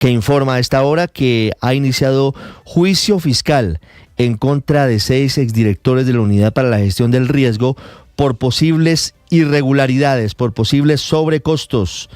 que informa a esta hora que ha iniciado juicio fiscal en contra de 6 exdirectores de la Unidad para la Gestión del Riesgo por posibles irregularidades, por posibles sobrecostos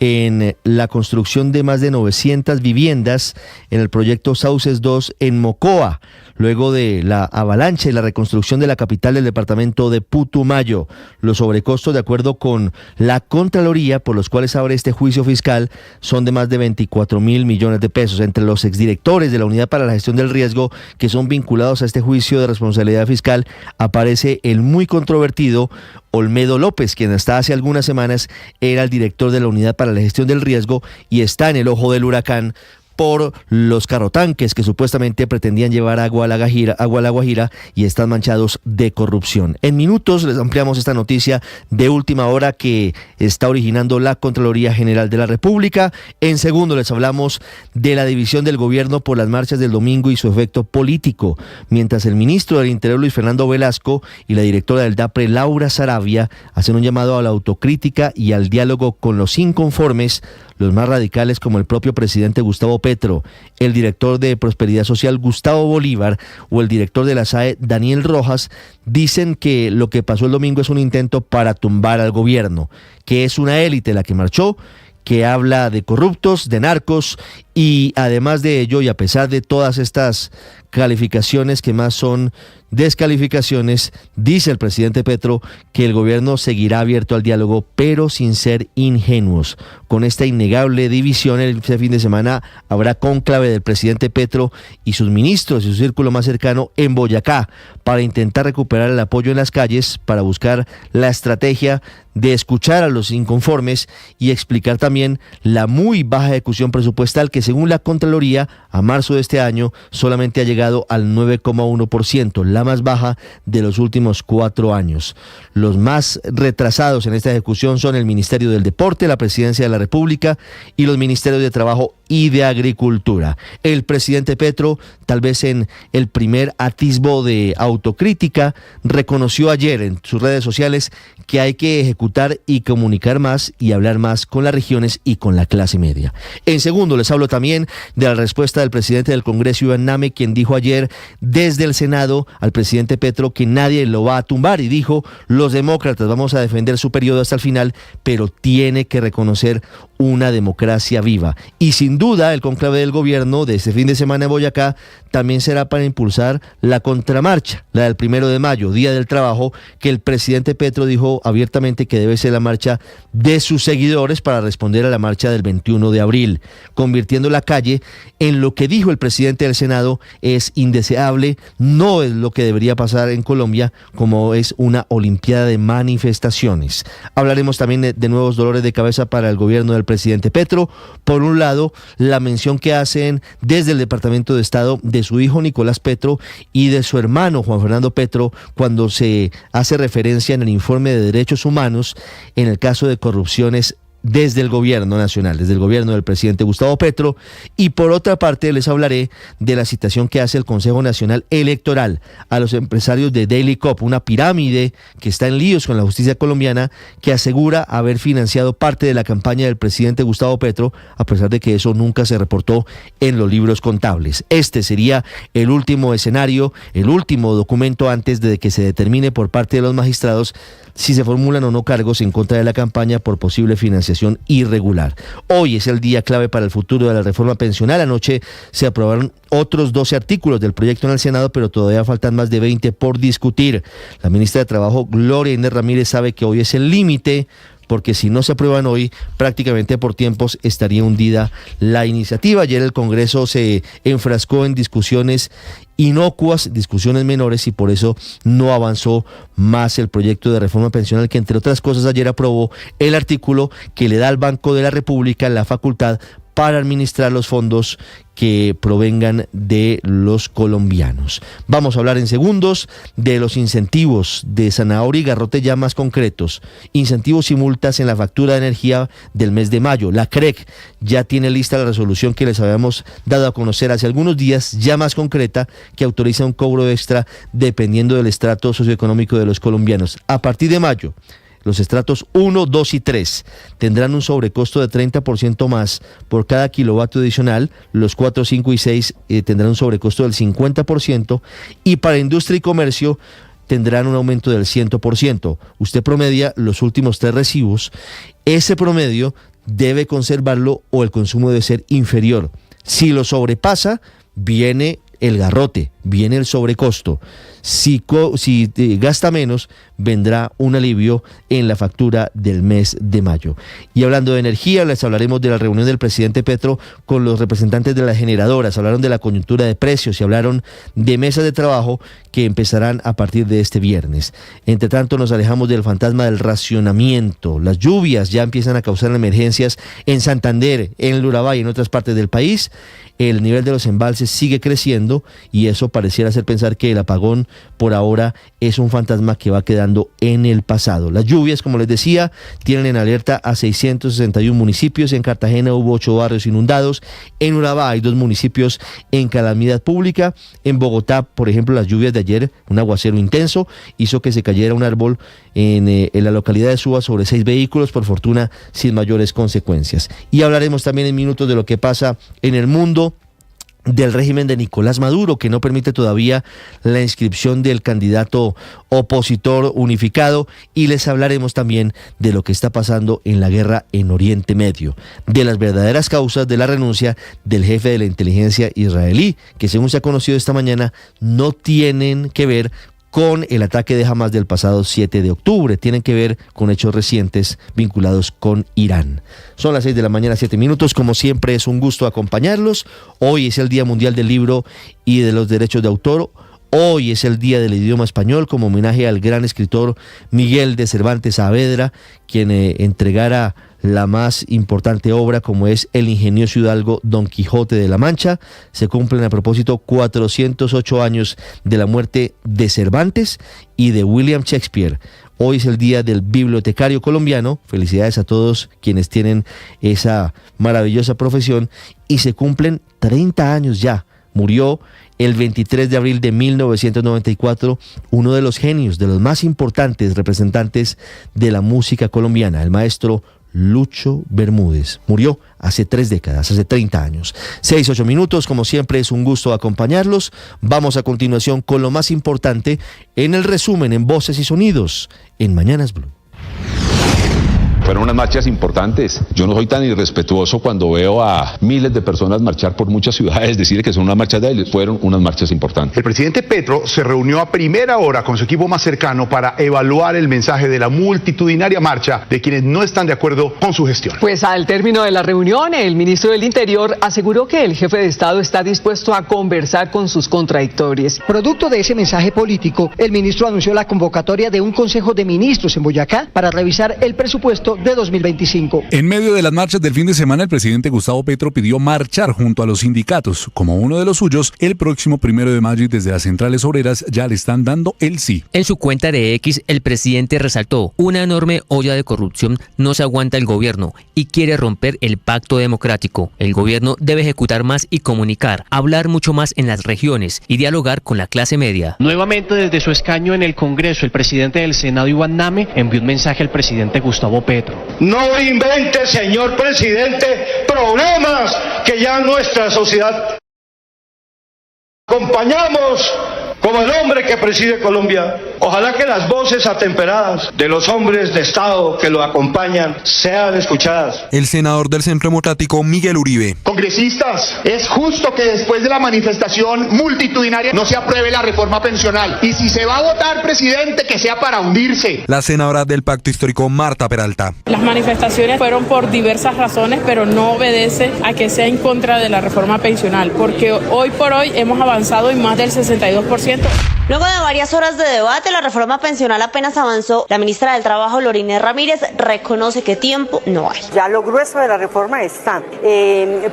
en la construcción de más de 900 viviendas en el proyecto Sauces 2 en Mocoa, luego de la avalancha y la reconstrucción de la capital del departamento de Putumayo. Los sobrecostos, de acuerdo con la Contraloría, por los cuales abre este juicio fiscal, son de más de 24.000 millones de pesos. Entre los exdirectores de la Unidad para la Gestión del Riesgo que son vinculados a este juicio de responsabilidad fiscal, aparece el muy controvertido Olmedo López, quien hasta hace algunas semanas era el director de la Unidad para la Gestión del Riesgo y está en el ojo del huracán por los carrotanques que supuestamente pretendían llevar agua a la Guajira y están manchados de corrupción. En minutos les ampliamos esta noticia de última hora que está originando la Contraloría General de la República. En segundo les hablamos de la división del gobierno por las marchas del domingo y su efecto político. Mientras el ministro del Interior, Luis Fernando Velasco, y la directora del DAPRE, Laura Saravia, hacen un llamado a la autocrítica y al diálogo con los inconformes, los más radicales, como el propio presidente Gustavo Petro, el director de Prosperidad Social Gustavo Bolívar o el director de la SAE Daniel Rojas, dicen que lo que pasó el domingo es un intento para tumbar al gobierno, que es una élite la que marchó, que habla de corruptos, de narcos, y además de ello, y a pesar de todas estas calificaciones que más son descalificaciones, dice el presidente Petro que el gobierno seguirá abierto al diálogo, pero sin ser ingenuos. Con esta innegable división, este fin de semana habrá cónclave del presidente Petro y sus ministros y su círculo más cercano en Boyacá para intentar recuperar el apoyo en las calles, para buscar la estrategia de escuchar a los inconformes y explicar también la muy baja ejecución presupuestal que, según la Contraloría, a marzo de este año solamente ha llegado al 9,1%, la más baja de los últimos 4 años. Los más retrasados en esta ejecución son el Ministerio del Deporte, la Presidencia de la República y los Ministerios de Trabajo y de Agricultura. El presidente Petro, tal vez en el primer atisbo de autocrítica, reconoció ayer en sus redes sociales que hay que ejecutar y comunicar más y hablar más con las regiones y con la clase media. En segundo, les hablo también de la respuesta del presidente del Congreso, Iván Name, quien dijo ayer desde el Senado al presidente Petro que nadie lo va a tumbar, y dijo: los demócratas vamos a defender su periodo hasta el final, pero tiene que reconocer una democracia viva. Y sin duda el conclave del gobierno de este fin de semana en Boyacá también será para impulsar la contramarcha, la del 1 de mayo, Día del Trabajo, que el presidente Petro dijo abiertamente que debe ser la marcha de sus seguidores para responder a la marcha del 21 de abril, convirtiendo la calle en lo que dijo el presidente del Senado es indeseable, no es lo que debería pasar en Colombia, como es una olimpiada de manifestaciones. Hablaremos también de nuevos dolores de cabeza para el gobierno del presidente Petro. Por un lado, la mención que hacen desde el Departamento de Estado de su hijo Nicolás Petro y de su hermano Juan Fernando Petro, cuando se hace referencia en el informe de derechos humanos en el caso de corrupciones desde el gobierno nacional, desde el gobierno del presidente Gustavo Petro. Y por otra parte les hablaré de la citación que hace el Consejo Nacional Electoral a los empresarios de Daily Cop, una pirámide que está en líos con la justicia colombiana, que asegura haber financiado parte de la campaña del presidente Gustavo Petro, a pesar de que eso nunca se reportó en los libros contables. Este sería el último escenario, el último documento antes de que se determine por parte de los magistrados si se formulan o no cargos en contra de la campaña por posible financiación irregular. Hoy es el día clave para el futuro de la reforma pensional. Anoche se aprobaron otros 12 artículos del proyecto en el Senado, pero todavía faltan más de 20 por discutir. La ministra de Trabajo, Gloria Inés Ramírez, sabe que hoy es el límite, porque si no se aprueban hoy, prácticamente por tiempos estaría hundida la iniciativa. Ayer el Congreso se enfrascó en discusiones inocuas, discusiones menores, y por eso no avanzó más el proyecto de reforma pensional, que entre otras cosas ayer aprobó el artículo que le da al Banco de la República la facultad para administrar los fondos que provengan de los colombianos. Vamos a hablar en segundos de los incentivos de zanahoria y garrote ya más concretos. Incentivos y multas en la factura de energía del mes de mayo. La CREC ya tiene lista la resolución que les habíamos dado a conocer hace algunos días, ya más concreta, que autoriza un cobro extra dependiendo del estrato socioeconómico de los colombianos. A partir de mayo, los estratos 1, 2 y 3 tendrán un sobrecosto de 30% más por cada kilovatio adicional, los 4, 5 y 6 tendrán un sobrecosto del 50% y para industria y comercio tendrán un aumento del 100%. Usted promedia los últimos 3 recibos, ese promedio debe conservarlo o el consumo debe ser inferior. Si lo sobrepasa, viene el garrote, viene el sobrecosto. Si gasta menos, vendrá un alivio en la factura del mes de mayo. Y hablando de energía, les hablaremos de la reunión del presidente Petro con los representantes de las generadoras. Hablaron de la coyuntura de precios y hablaron de mesas de trabajo que empezarán a partir de este viernes. Entre tanto, nos alejamos del fantasma del racionamiento. Las lluvias ya empiezan a causar emergencias en Santander, en el Urabá y en otras partes del país. El nivel de los embalses sigue creciendo y eso pareciera hacer pensar que el apagón por ahora es un fantasma que va quedando en el pasado. Las lluvias, como les decía, tienen en alerta a 661 municipios. En Cartagena hubo 8 barrios inundados. En Urabá hay 2 municipios en calamidad pública. En Bogotá, por ejemplo, las lluvias de ayer, un aguacero intenso, hizo que se cayera un árbol en la localidad de Suba sobre 6 vehículos, por fortuna sin mayores consecuencias. Y hablaremos también en minutos de lo que pasa en el mundo, del régimen de Nicolás Maduro, que no permite todavía la inscripción del candidato opositor unificado, y les hablaremos también de lo que está pasando en la guerra en Oriente Medio, de las verdaderas causas de la renuncia del jefe de la inteligencia israelí, que según se ha conocido esta mañana, no tienen que ver con el ataque de Hamas del pasado 7 de octubre, tienen que ver con hechos recientes vinculados con Irán. Son las 6 de la mañana, 7 minutos, como siempre es un gusto acompañarlos. Hoy es el Día Mundial del Libro y de los Derechos de Autor. Hoy es el Día del Idioma Español, como homenaje al gran escritor Miguel de Cervantes Saavedra, quien entregara la más importante obra, como es el ingenioso hidalgo Don Quijote de la Mancha. Se cumplen a propósito 408 años de la muerte de Cervantes y de William Shakespeare. Hoy es el Día del Bibliotecario Colombiano. Felicidades a todos quienes tienen esa maravillosa profesión. Y se cumplen 30 años ya. Murió el 23 de abril de 1994, uno de los genios, de los más importantes representantes de la música colombiana, el maestro Lucho Bermúdez. Murió hace 3 décadas, hace 30 años. 6-8 minutos, como siempre es un gusto acompañarlos. Vamos a continuación con lo más importante en el resumen en Voces y Sonidos en Mañanas Blue. Fueron unas marchas importantes. Yo no soy tan irrespetuoso cuando veo a miles de personas marchar por muchas ciudades, decirle que son unas marchas débiles. Fueron unas marchas importantes. El presidente Petro se reunió a primera hora con su equipo más cercano para evaluar el mensaje de la multitudinaria marcha de quienes no están de acuerdo con su gestión. Pues al término de la reunión, el ministro del Interior aseguró que el jefe de Estado está dispuesto a conversar con sus contradictores. Producto de ese mensaje político, el ministro anunció la convocatoria de un Consejo de Ministros en Boyacá para revisar el presupuesto de 2025. En medio de las marchas del fin de semana, el presidente Gustavo Petro pidió marchar junto a los sindicatos. Como uno de los suyos, el próximo 1 de mayo y desde las centrales obreras ya le están dando el sí. En su cuenta de X, el presidente resaltó: una enorme olla de corrupción no se aguanta el gobierno y quiere romper el pacto democrático. El gobierno debe ejecutar más y comunicar, hablar mucho más en las regiones y dialogar con la clase media. Nuevamente desde su escaño en el Congreso, el presidente del Senado, Iván Name, envió un mensaje al presidente Gustavo Petro. No invente, señor presidente, problemas que ya nuestra sociedad acompañamos como el hombre que preside Colombia. Ojalá que las voces atemperadas de los hombres de Estado que lo acompañan sean escuchadas. El senador del Centro Democrático, Miguel Uribe. Congresistas, es justo que después de la manifestación multitudinaria no se apruebe la reforma pensional. Y si se va a votar, presidente, que sea para hundirse. La senadora del Pacto Histórico, Marta Peralta. Las manifestaciones fueron por diversas razones, pero no obedece a que sea en contra de la reforma pensional, porque hoy por hoy hemos avanzado en más del 62%. Luego de varias horas de debate, la reforma pensional apenas avanzó. La ministra del Trabajo, Lorena Ramírez, reconoce que tiempo no hay. Ya lo grueso de la reforma está.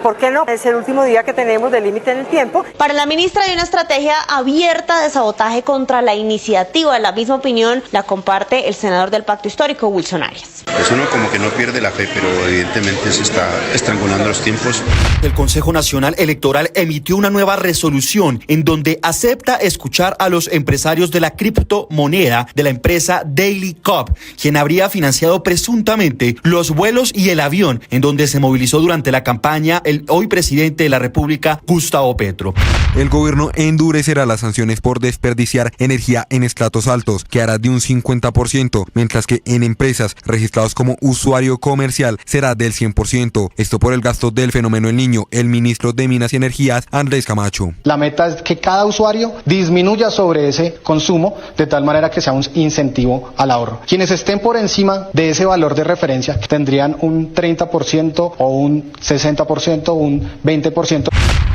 ¿Por qué no? Es el último día que tenemos de límite en el tiempo. Para la ministra hay una estrategia abierta de sabotaje contra la iniciativa. La misma opinión la comparte el senador del Pacto Histórico, Wilson Arias. Pues uno como que no pierde la fe, pero evidentemente se está estrangulando los tiempos. El Consejo Nacional Electoral emitió una nueva resolución en donde acepta escuchar a los los empresarios de la criptomoneda de la empresa Daily Cup, quien habría financiado presuntamente los vuelos y el avión en donde se movilizó durante la campaña el hoy presidente de la República, Gustavo Petro. El gobierno endurecerá las sanciones por desperdiciar energía en estratos altos, que hará de un 50%, mientras que en empresas registradas como usuario comercial será del 100%. Esto por el gasto del fenómeno El Niño. El ministro de Minas y Energías, Andrés Camacho. La meta es que cada usuario disminuya sobre ese consumo de tal manera que sea un incentivo al ahorro. Quienes estén por encima de ese valor de referencia tendrían un 30% o un 60% o un 20%.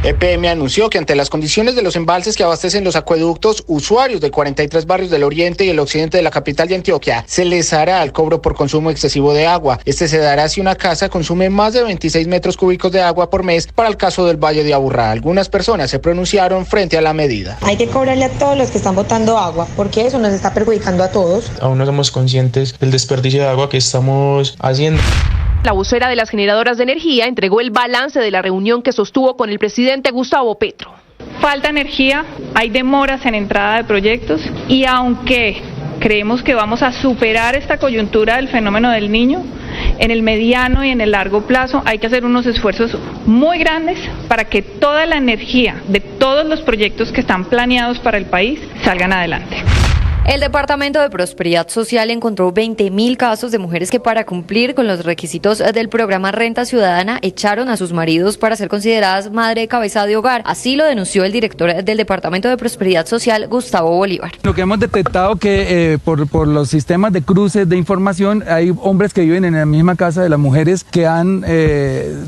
EPM anunció que ante las condiciones de los embalses que abastecen los acueductos, usuarios de 43 barrios del oriente y el occidente de la capital de Antioquia se les hará el cobro por consumo excesivo de agua. Este se dará si una casa consume más de 26 metros cúbicos de agua por mes para el caso del Valle de Aburrá. Algunas personas se pronunciaron frente a la medida. Hay que cobrarle a todos los que están botando agua, porque eso nos está perjudicando a todos. Aún no somos conscientes del desperdicio de agua que estamos haciendo. La vocera de las generadoras de energía entregó el balance de la reunión que sostuvo con el presidente Gustavo Petro. Falta energía, hay demoras en entrada de proyectos y aunque creemos que vamos a superar esta coyuntura del fenómeno del Niño, en el mediano y en el largo plazo hay que hacer unos esfuerzos muy grandes para que toda la energía de todos los proyectos que están planeados para el país salgan adelante. El Departamento de Prosperidad Social encontró 20.000 casos de mujeres que para cumplir con los requisitos del programa Renta Ciudadana echaron a sus maridos para ser consideradas madre de cabeza de hogar. Así lo denunció el director del Departamento de Prosperidad Social, Gustavo Bolívar. Lo que hemos detectado que por los sistemas de cruces de información hay hombres que viven en la misma casa de las mujeres que han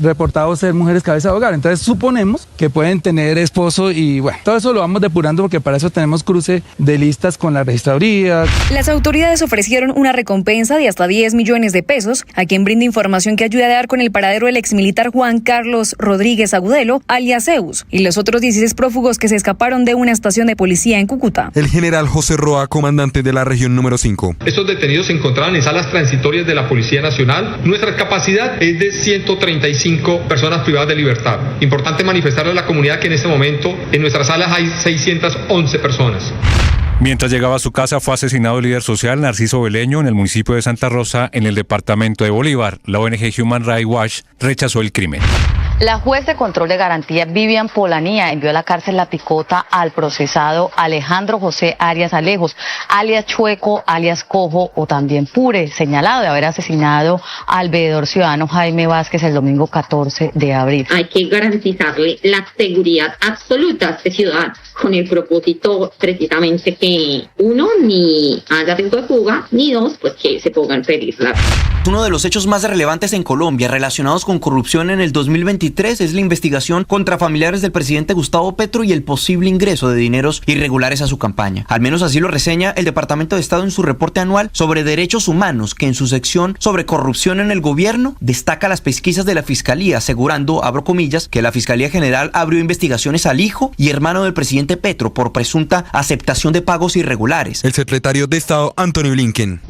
reportado ser mujeres cabeza de hogar. Entonces suponemos que pueden tener esposo y bueno, todo eso lo vamos depurando porque para eso tenemos cruce de listas con la registraduría. Las autoridades ofrecieron una recompensa de hasta 10 millones de pesos a quien brinde información que ayude a dar con el paradero del exmilitar Juan Carlos Rodríguez Agudelo, alias Zeus, y los otros 16 prófugos que se escaparon de una estación de policía en Cúcuta. El general José Roa, comandante de la región número 5. Estos detenidos se encontraban en salas transitorias de la Policía Nacional. Nuestra capacidad es de 135 personas privadas de libertad. Importante manifestarle a la comunidad que en este momento en nuestras salas hay 611 personas. Mientras llegaba a su casa fue asesinado el líder social Narciso Beleño en el municipio de Santa Rosa, en el departamento de Bolívar. La ONG Human Rights Watch rechazó el crimen. La juez de control de garantía Vivian Polanía envió a la cárcel La Picota al procesado Alejandro José Arias Alejos, alias Chueco, alias Cojo o también Pure, señalado de haber asesinado al veedor ciudadano Jaime Vázquez el domingo 14 de abril. Hay que garantizarle la seguridad absoluta a este ciudadano, con el propósito precisamente que uno, ni haya riesgo de fuga, ni dos, pues que se ponga en peligro. Uno de los hechos más relevantes en Colombia relacionados con corrupción en el 2023 es la investigación contra familiares del presidente Gustavo Petro y el posible ingreso de dineros irregulares a su campaña. Al menos así lo reseña el Departamento de Estado en su reporte anual sobre derechos humanos, que en su sección sobre corrupción en el gobierno destaca las pesquisas de la Fiscalía, asegurando, abro comillas, que la Fiscalía General abrió investigaciones al hijo y hermano del presidente Petro por presunta aceptación de pagos irregulares. El secretario de Estado, Anthony Blinken.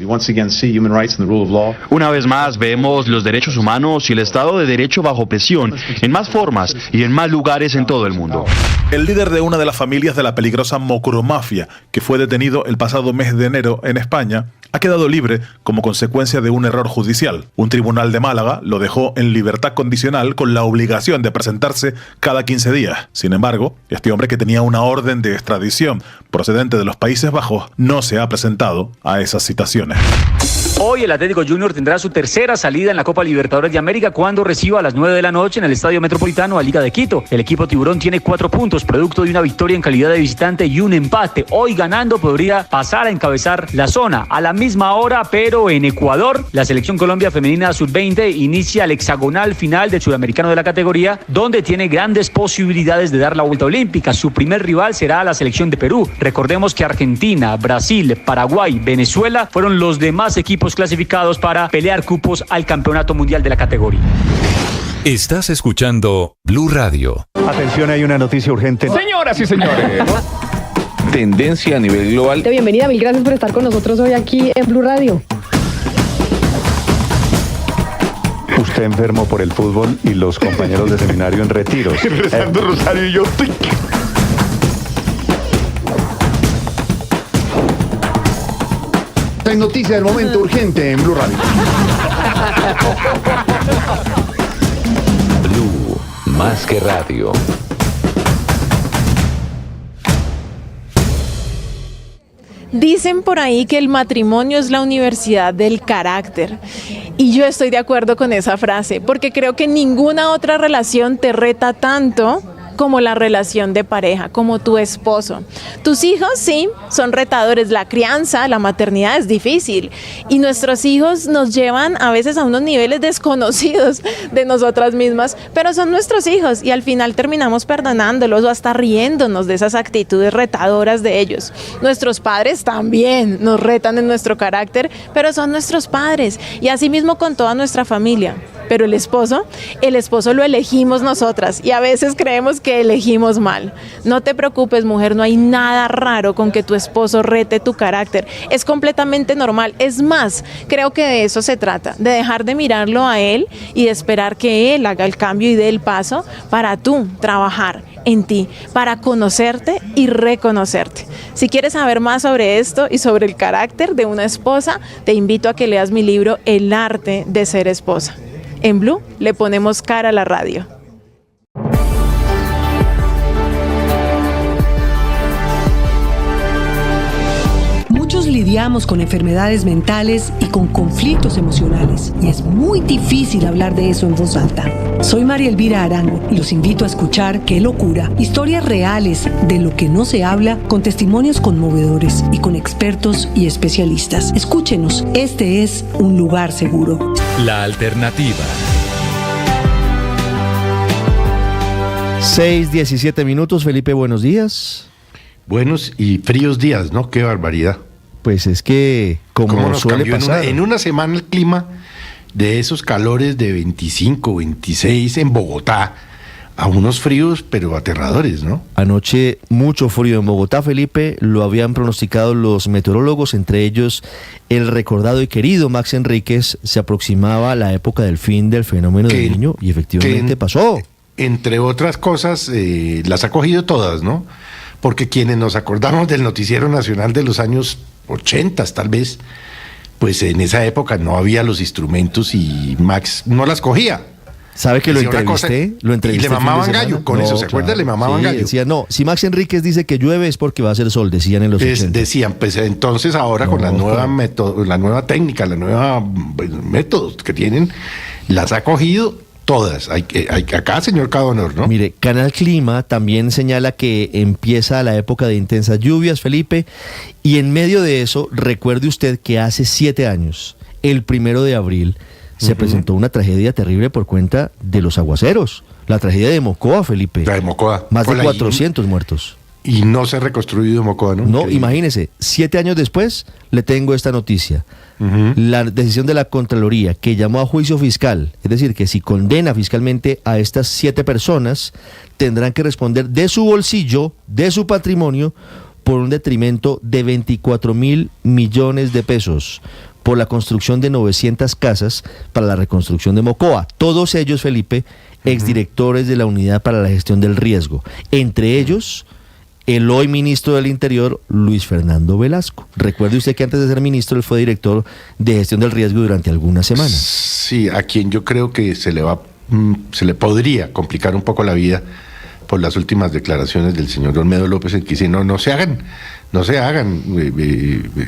Una vez más vemos los derechos humanos y el Estado de Derecho bajo presión, en más formas y en más lugares en todo el mundo. El líder de una de las familias de la peligrosa Mocromafia, que fue detenido el pasado mes de enero en España, ha quedado libre como consecuencia de un error judicial. Un tribunal de Málaga lo dejó en libertad condicional con la obligación de presentarse cada 15 días. Sin embargo, este hombre, que tenía una orden de extradición procedente de los Países Bajos, no se ha presentado a esas citaciones. Hoy el Atlético Junior tendrá su tercera salida en la Copa Libertadores de América cuando reciba a las 9 de la noche en el Estadio Metropolitano a Liga de Quito. El equipo tiburón tiene 4 puntos, producto de una victoria en calidad de visitante y un empate. Hoy ganando podría pasar a encabezar la zona. A la misma hora, pero en Ecuador, la Selección Colombia Femenina Sub-20 inicia el hexagonal final del sudamericano de la categoría, donde tiene grandes posibilidades de dar la vuelta olímpica. Su primer rival será la selección de Perú. Recordemos que Argentina, Brasil, Paraguay, Venezuela fueron los demás equipos clasificados para pelear cupos al Campeonato Mundial de la categoría. Estás escuchando Blue Radio. Atención, hay una noticia urgente. Señoras y señores. Tendencia a nivel global. Bienvenida, mil gracias por estar con nosotros hoy aquí en Blue Radio. Usted enfermo por el fútbol y los compañeros de seminario en retiros. Rezando rosario y yo. Esta es noticia del momento urgente en Blue Radio. Blue, más que radio. Dicen por ahí que el matrimonio es la universidad del carácter. Y yo estoy de acuerdo con esa frase, porque creo que ninguna otra relación te reta tanto como la relación de pareja, como tu esposo. Tus hijos, sí, son retadores. La crianza, la maternidad es difícil. Y nuestros hijos nos llevan a veces a unos niveles desconocidos de nosotras mismas, pero son nuestros hijos y al final terminamos perdonándolos o hasta riéndonos de esas actitudes retadoras de ellos. Nuestros padres también nos retan en nuestro carácter, pero son nuestros padres. Y así mismo con toda nuestra familia. Pero el esposo lo elegimos nosotras y a veces creemos que elegimos mal. No te preocupes, mujer, no hay nada raro con que tu esposo rete tu carácter. Es completamente normal. Es más, creo que de eso se trata, de dejar de mirarlo a él y de esperar que él haga el cambio y dé el paso para tú trabajar en ti, para conocerte y reconocerte. Si quieres saber más sobre esto y sobre el carácter de una esposa, te invito a que leas mi libro El arte de ser esposa. En Blue le ponemos cara a la radio. Muchos lidiamos con enfermedades mentales y con conflictos emocionales, y es muy difícil hablar de eso en voz alta. Soy María Elvira Arango y los invito a escuchar Qué locura, historias reales de lo que no se habla, con testimonios conmovedores y con expertos y especialistas. Escúchenos, este es un lugar seguro. La alternativa. 6:17 minutos, Felipe, buenos días. Buenos y fríos días, ¿no? Qué barbaridad. Pues es que, como nos suele pasar, en una semana el clima de esos calores de 25, 26 en Bogotá, a unos fríos pero aterradores, ¿no? Anoche mucho frío en Bogotá, Felipe, lo habían pronosticado los meteorólogos, entre ellos el recordado y querido Max Enríquez. Se aproximaba la época del fin del fenómeno del Niño y efectivamente pasó. Entre otras cosas, las ha cogido todas, ¿no? Porque quienes nos acordamos del noticiero nacional de los años 80, tal vez, pues en esa época no había los instrumentos y Max no las cogía. ¿Sabe que lo entrevisté? Y le mamaban gallo con eso, ¿se acuerda? Le mamaban gallo. Decía, no, si Max Enríquez dice que llueve es porque va a ser sol, decían en los 80. Decían, pues entonces ahora con la nueva técnica, la nueva métodos que tienen, las ha cogido todas. Acá, señor Cadonor, ¿no? Mire, Canal Clima también señala que empieza la época de intensas lluvias, Felipe, y en medio de eso, recuerde usted que hace 7 años, el 1 de abril, se presentó una tragedia terrible por cuenta de los aguaceros. La tragedia de Mocoa, Felipe. La de Mocoa. Más de 400 muertos. Y no se ha reconstruido Mocoa, ¿no? No, imagínese, 7 años después le tengo esta noticia. La decisión de la Contraloría que llamó a juicio fiscal, es decir, que si condena fiscalmente a estas 7 personas, tendrán que responder de su bolsillo, de su patrimonio, por un detrimento de 24.000 millones de pesos por la construcción de 900 casas para la reconstrucción de Mocoa. Todos ellos, Felipe, exdirectores de la Unidad para la Gestión del Riesgo. Entre ellos, el hoy ministro del Interior, Luis Fernando Velasco. Recuerde usted que antes de ser ministro, él fue director de Gestión del Riesgo durante algunas semanas. Sí, a quien yo creo que se le podría complicar un poco la vida por las últimas declaraciones del señor Olmedo López, en que dice, no se hagan,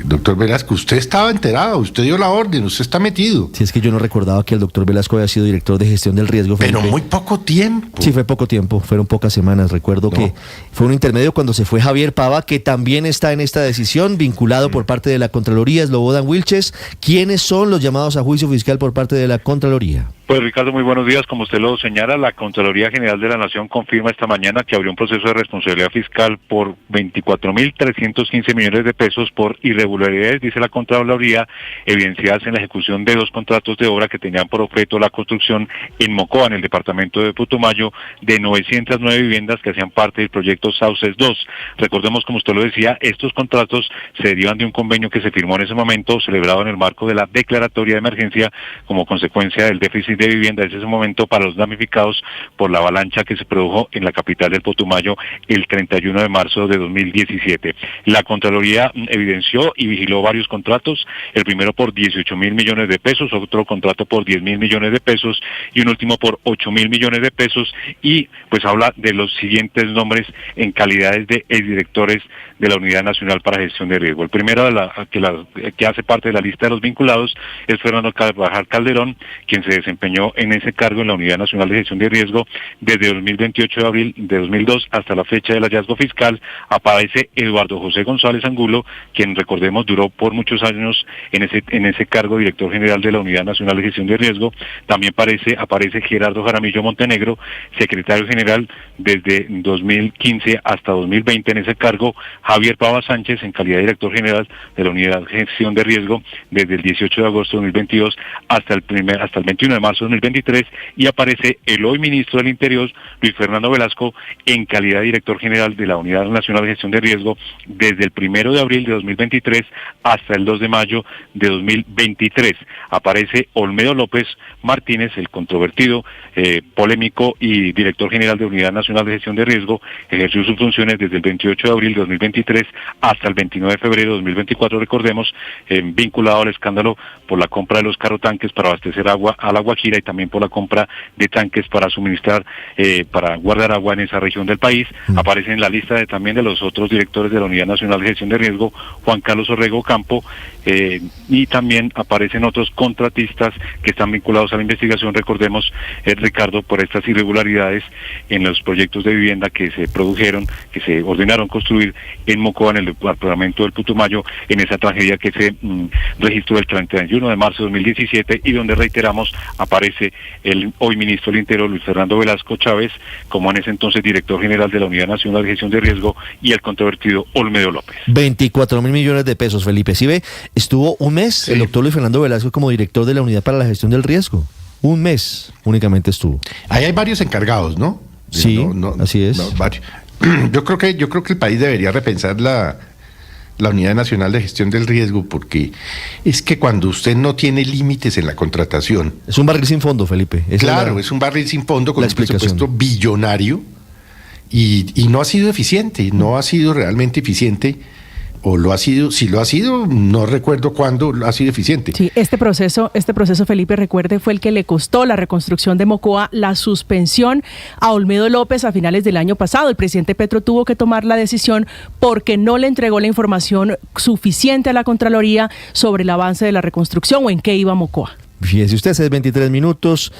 doctor Velasco, usted estaba enterado, usted dio la orden, usted está metido. Si es que yo no recordaba que el doctor Velasco había sido director de Gestión del Riesgo. Pero muy poco tiempo. Sí, fue poco tiempo, fueron pocas semanas. Recuerdo que fue un intermedio cuando se fue Javier Pava, que también está en esta decisión, vinculado por parte de la Contraloría, Slobodan Wilches. ¿Quiénes son los llamados a juicio fiscal por parte de la Contraloría? Pues Ricardo, muy buenos días. Como usted lo señala, la Contraloría General de la Nación confirma esta mañana que abrió un proceso de responsabilidad fiscal por 24.315 millones de pesos por irregularidades, dice la Contraloría, evidenciadas en la ejecución de 2 contratos de obra que tenían por objeto la construcción en Mocoa, en el departamento de Putumayo, de 909 viviendas que hacían parte del proyecto Sauces 2. Recordemos, como usted lo decía, estos contratos se derivan de un convenio que se firmó en ese momento, celebrado en el marco de la declaratoria de emergencia como consecuencia del déficit de vivienda desde ese momento para los damnificados por la avalancha que se produjo en la capital del Putumayo el 31 de marzo de 2017. La Contraloría evidenció y vigiló varios contratos, el primero por 18.000 millones de pesos, otro contrato por 10.000 millones de pesos y un último por 8.000 millones de pesos, y pues habla de los siguientes nombres en calidades de exdirectores de la Unidad Nacional para Gestión de Riesgo. El primero que hace parte de la lista de los vinculados es Fernando Carvajal Calderón, quien se desempeñó en ese cargo en la Unidad Nacional de Gestión de Riesgo desde 2028 de abril de 2002 hasta la fecha del hallazgo fiscal. Aparece Eduardo José González Angulo, quien, recordemos, duró por muchos años en ese cargo, director general de la Unidad Nacional de Gestión de Riesgo. También aparece Gerardo Jaramillo Montenegro, secretario general desde 2015 hasta 2020 en ese cargo. Javier Pava Sánchez, en calidad de director general de la Unidad de Gestión de Riesgo desde el 18 de agosto de 2022 hasta el 21 de marzo de 2023, y aparece el hoy ministro del Interior, Luis Fernando Velasco, en calidad de director general de la Unidad Nacional de Gestión de Riesgo desde el 1 de abril de 2023 hasta el 2 de mayo de 2023. Aparece Olmedo López Martínez, el controvertido, polémico y director general de Unidad Nacional de Gestión de Riesgo. Ejerció sus funciones desde el 28 de abril de 2023 hasta el 29 de febrero de 2024, recordemos, vinculado al escándalo por la compra de los carrotanques para abastecer agua a La Guajira y también por la compra de tanques para suministrar, para guardar agua en esa región del país. Aparece en la lista también de los otros directores de la Unidad Nacional de Gestión de Riesgo, Juan Carlos Orrego Campo, y también aparecen otros contratistas que están vinculados a la investigación, recordemos, Ricardo, por estas irregularidades en los proyectos de vivienda que se produjeron, que se ordenaron construir en Mocoa, en el departamento del Putumayo, en esa tragedia que se registró el 31 de marzo de 2017 y donde, reiteramos, aparece el hoy ministro del Interior, Luis Fernando Velasco Chávez, como en ese entonces director general de la Unidad Nacional de Gestión de Riesgo, y el controvertido Olmedo López. 24.000 millones de pesos, Felipe. ¿Sí ve? Estuvo un mes el doctor Luis Fernando Velasco como director de la Unidad para la Gestión del Riesgo. Un mes únicamente estuvo. Ahí hay varios encargados, ¿no? Sí, así es. Varios. Yo creo que el país debería repensar la Unidad Nacional de Gestión del Riesgo, porque es que cuando usted no tiene límites en la contratación... Es un barril sin fondo, Felipe. Es un barril sin fondo con un presupuesto billonario y no ha sido eficiente, no ha sido realmente eficiente. O lo ha sido, si lo ha sido, no recuerdo cuándo ha sido eficiente. Sí, este proceso, Felipe, recuerde, fue el que le costó la reconstrucción de Mocoa, la suspensión a Olmedo López a finales del año pasado. El presidente Petro tuvo que tomar la decisión porque no le entregó la información suficiente a la Contraloría sobre el avance de la reconstrucción o en qué iba Mocoa. Fíjese usted, es 23 minutos.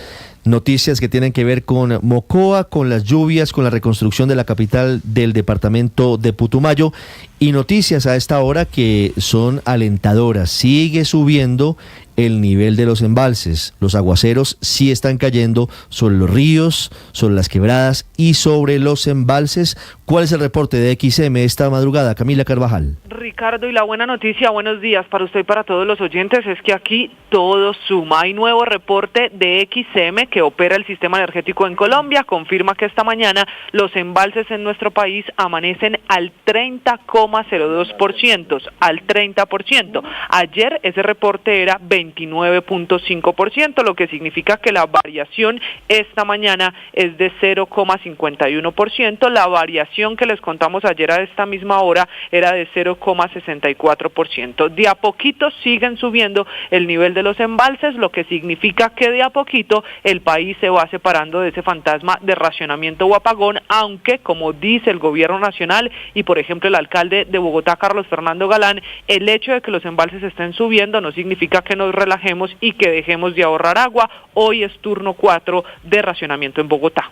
Noticias que tienen que ver con Mocoa, con las lluvias, con la reconstrucción de la capital del departamento de Putumayo, y noticias a esta hora que son alentadoras. Sigue subiendo el nivel de los embalses. Los aguaceros sí están cayendo sobre los ríos, sobre las quebradas y sobre los embalses. ¿Cuál es el reporte de XM esta madrugada? Camila Carvajal. Ricardo, y la buena noticia, buenos días para usted y para todos los oyentes, es que aquí todo suma. Hay nuevo reporte de XM que opera el sistema energético en Colombia, confirma que esta mañana los embalses en nuestro país amanecen al 30,02%, al 30%. Ayer ese reporte era 29,5%, lo que significa que la variación esta mañana es de 0,51%. La variación que les contamos ayer a esta misma hora era de 0,64%. De a poquito siguen subiendo el nivel de los embalses, lo que significa que de a poquito el país se va separando de ese fantasma de racionamiento o apagón, aunque, como dice el gobierno nacional y por ejemplo el alcalde de Bogotá, Carlos Fernando Galán, el hecho de que los embalses estén subiendo no significa que nos relajemos y que dejemos de ahorrar agua. Hoy es turno 4 de racionamiento en Bogotá.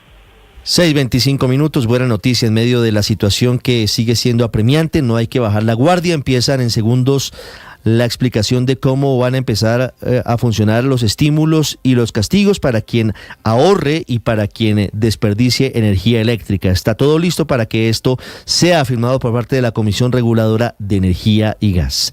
6:25 minutos, buena noticia en medio de la situación que sigue siendo apremiante. No hay que bajar la guardia. Empiezan en segundos la explicación de cómo van a empezar a funcionar los estímulos y los castigos para quien ahorre y para quien desperdicie energía eléctrica. Está todo listo para que esto sea firmado por parte de la Comisión Reguladora de Energía y Gas.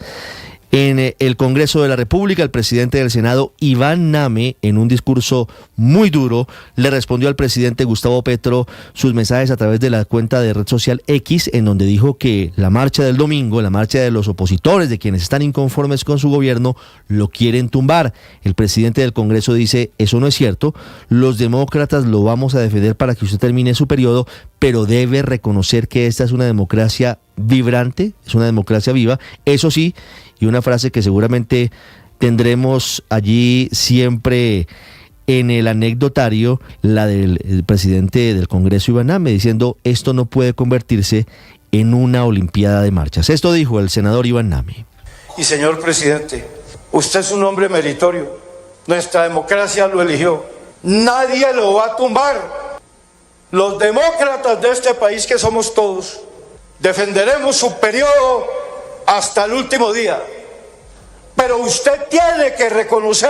En el Congreso de la República, el presidente del Senado, Iván Name, en un discurso muy duro, le respondió al presidente Gustavo Petro sus mensajes a través de la cuenta de red social X, en donde dijo que la marcha del domingo, la marcha de los opositores, de quienes están inconformes con su gobierno, lo quieren tumbar. El presidente del Congreso dice, eso no es cierto, los demócratas lo vamos a defender para que usted termine su periodo, pero debe reconocer que esta es una democracia vibrante, es una democracia viva, eso sí, y una frase que seguramente tendremos allí siempre en el anecdotario, la del presidente del Congreso, Iván Name, diciendo, esto no puede convertirse en una olimpiada de marchas. Esto dijo el senador Iván Name. Y señor presidente, usted es un hombre meritorio, nuestra democracia lo eligió, nadie lo va a tumbar. Los demócratas de este país, que somos todos, defenderemos su periodo hasta el último día. Pero usted tiene que reconocer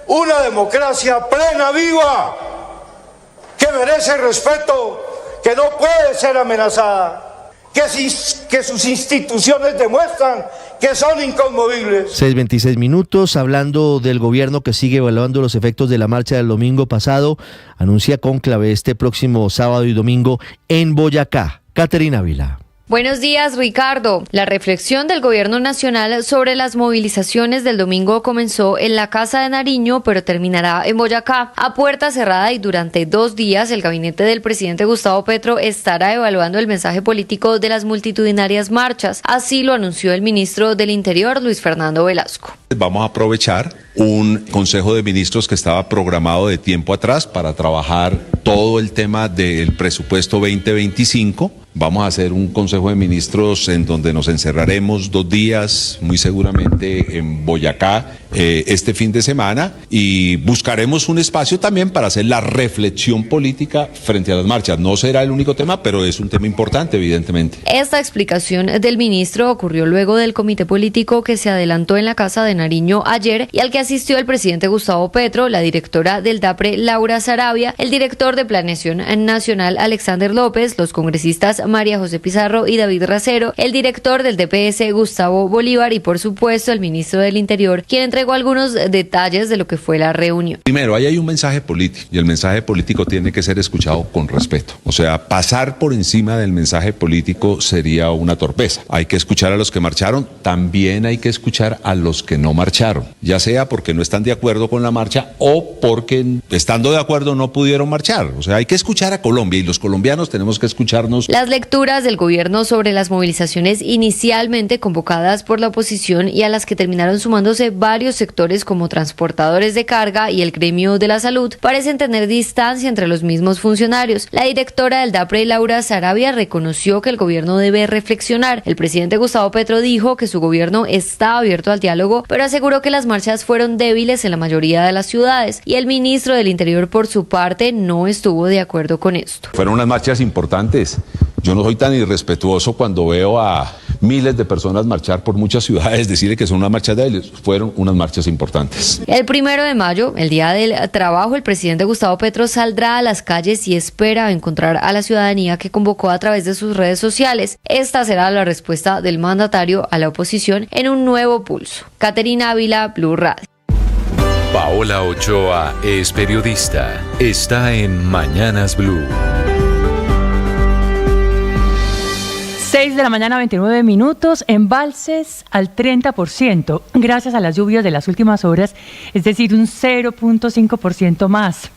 una democracia plena, viva, que merece respeto, que no puede ser amenazada, que sus instituciones demuestran que son inconmovibles. 6:26 minutos, hablando del gobierno que sigue evaluando los efectos de la marcha del domingo pasado, anuncia cónclave este próximo sábado y domingo en Boyacá. Caterina Ávila. Buenos días, Ricardo. La reflexión del Gobierno Nacional sobre las movilizaciones del domingo comenzó en la Casa de Nariño, pero terminará en Boyacá. A puerta cerrada y durante 2 días, el gabinete del presidente Gustavo Petro estará evaluando el mensaje político de las multitudinarias marchas. Así lo anunció el ministro del Interior, Luis Fernando Velasco. Vamos a aprovechar un Consejo de Ministros que estaba programado de tiempo atrás para trabajar todo el tema del presupuesto 2025. Vamos a hacer un Consejo de Ministros en donde nos encerraremos 2 días, muy seguramente en Boyacá, este fin de semana, y buscaremos un espacio también para hacer la reflexión política frente a las marchas. No será el único tema, pero es un tema importante, evidentemente. Esta explicación del ministro ocurrió luego del comité político que se adelantó en la Casa de Nariño ayer y al que asistió el presidente Gustavo Petro, la directora del DAPRE, Laura Sarabia, el director de Planeación Nacional, Alexander López, los congresistas María José Pizarro y David Racero, el director del DPS, Gustavo Bolívar, y por supuesto el ministro del Interior, quien entregó algunos detalles de lo que fue la reunión. Primero, ahí hay un mensaje político y el mensaje político tiene que ser escuchado con respeto. O sea, pasar por encima del mensaje político sería una torpeza. Hay que escuchar a los que marcharon, también hay que escuchar a los que no marcharon, ya sea porque no están de acuerdo con la marcha o porque estando de acuerdo no pudieron marchar. O sea, hay que escuchar a Colombia y los colombianos tenemos que escucharnos. Las lecturas del gobierno sobre las movilizaciones inicialmente convocadas por la oposición y a las que terminaron sumándose varios sectores como transportadores de carga y el gremio de la salud parecen tener distancia entre los mismos funcionarios. La directora del DAPRE, Laura Sarabia, reconoció que el gobierno debe reflexionar. El presidente Gustavo Petro dijo que su gobierno está abierto al diálogo, pero aseguró que las marchas fueron débiles en la mayoría de las ciudades y el ministro del Interior, por su parte, no estuvo de acuerdo con esto. Fueron unas marchas importantes. Yo no soy tan irrespetuoso cuando veo a miles de personas marchar por muchas ciudades, decirle que son unas marchas débiles. Fueron unas marchas importantes. El 1 de mayo, el Día del Trabajo, el presidente Gustavo Petro saldrá a las calles y espera encontrar a la ciudadanía que convocó a través de sus redes sociales. Esta será la respuesta del mandatario a la oposición en un nuevo pulso. Caterina Ávila, Blue Radio. Paola Ochoa es periodista. Está en Mañanas Blue. 6 de la mañana, 29 minutos, embalses al 30%, gracias a las lluvias de las últimas horas, es decir, un 0.5% más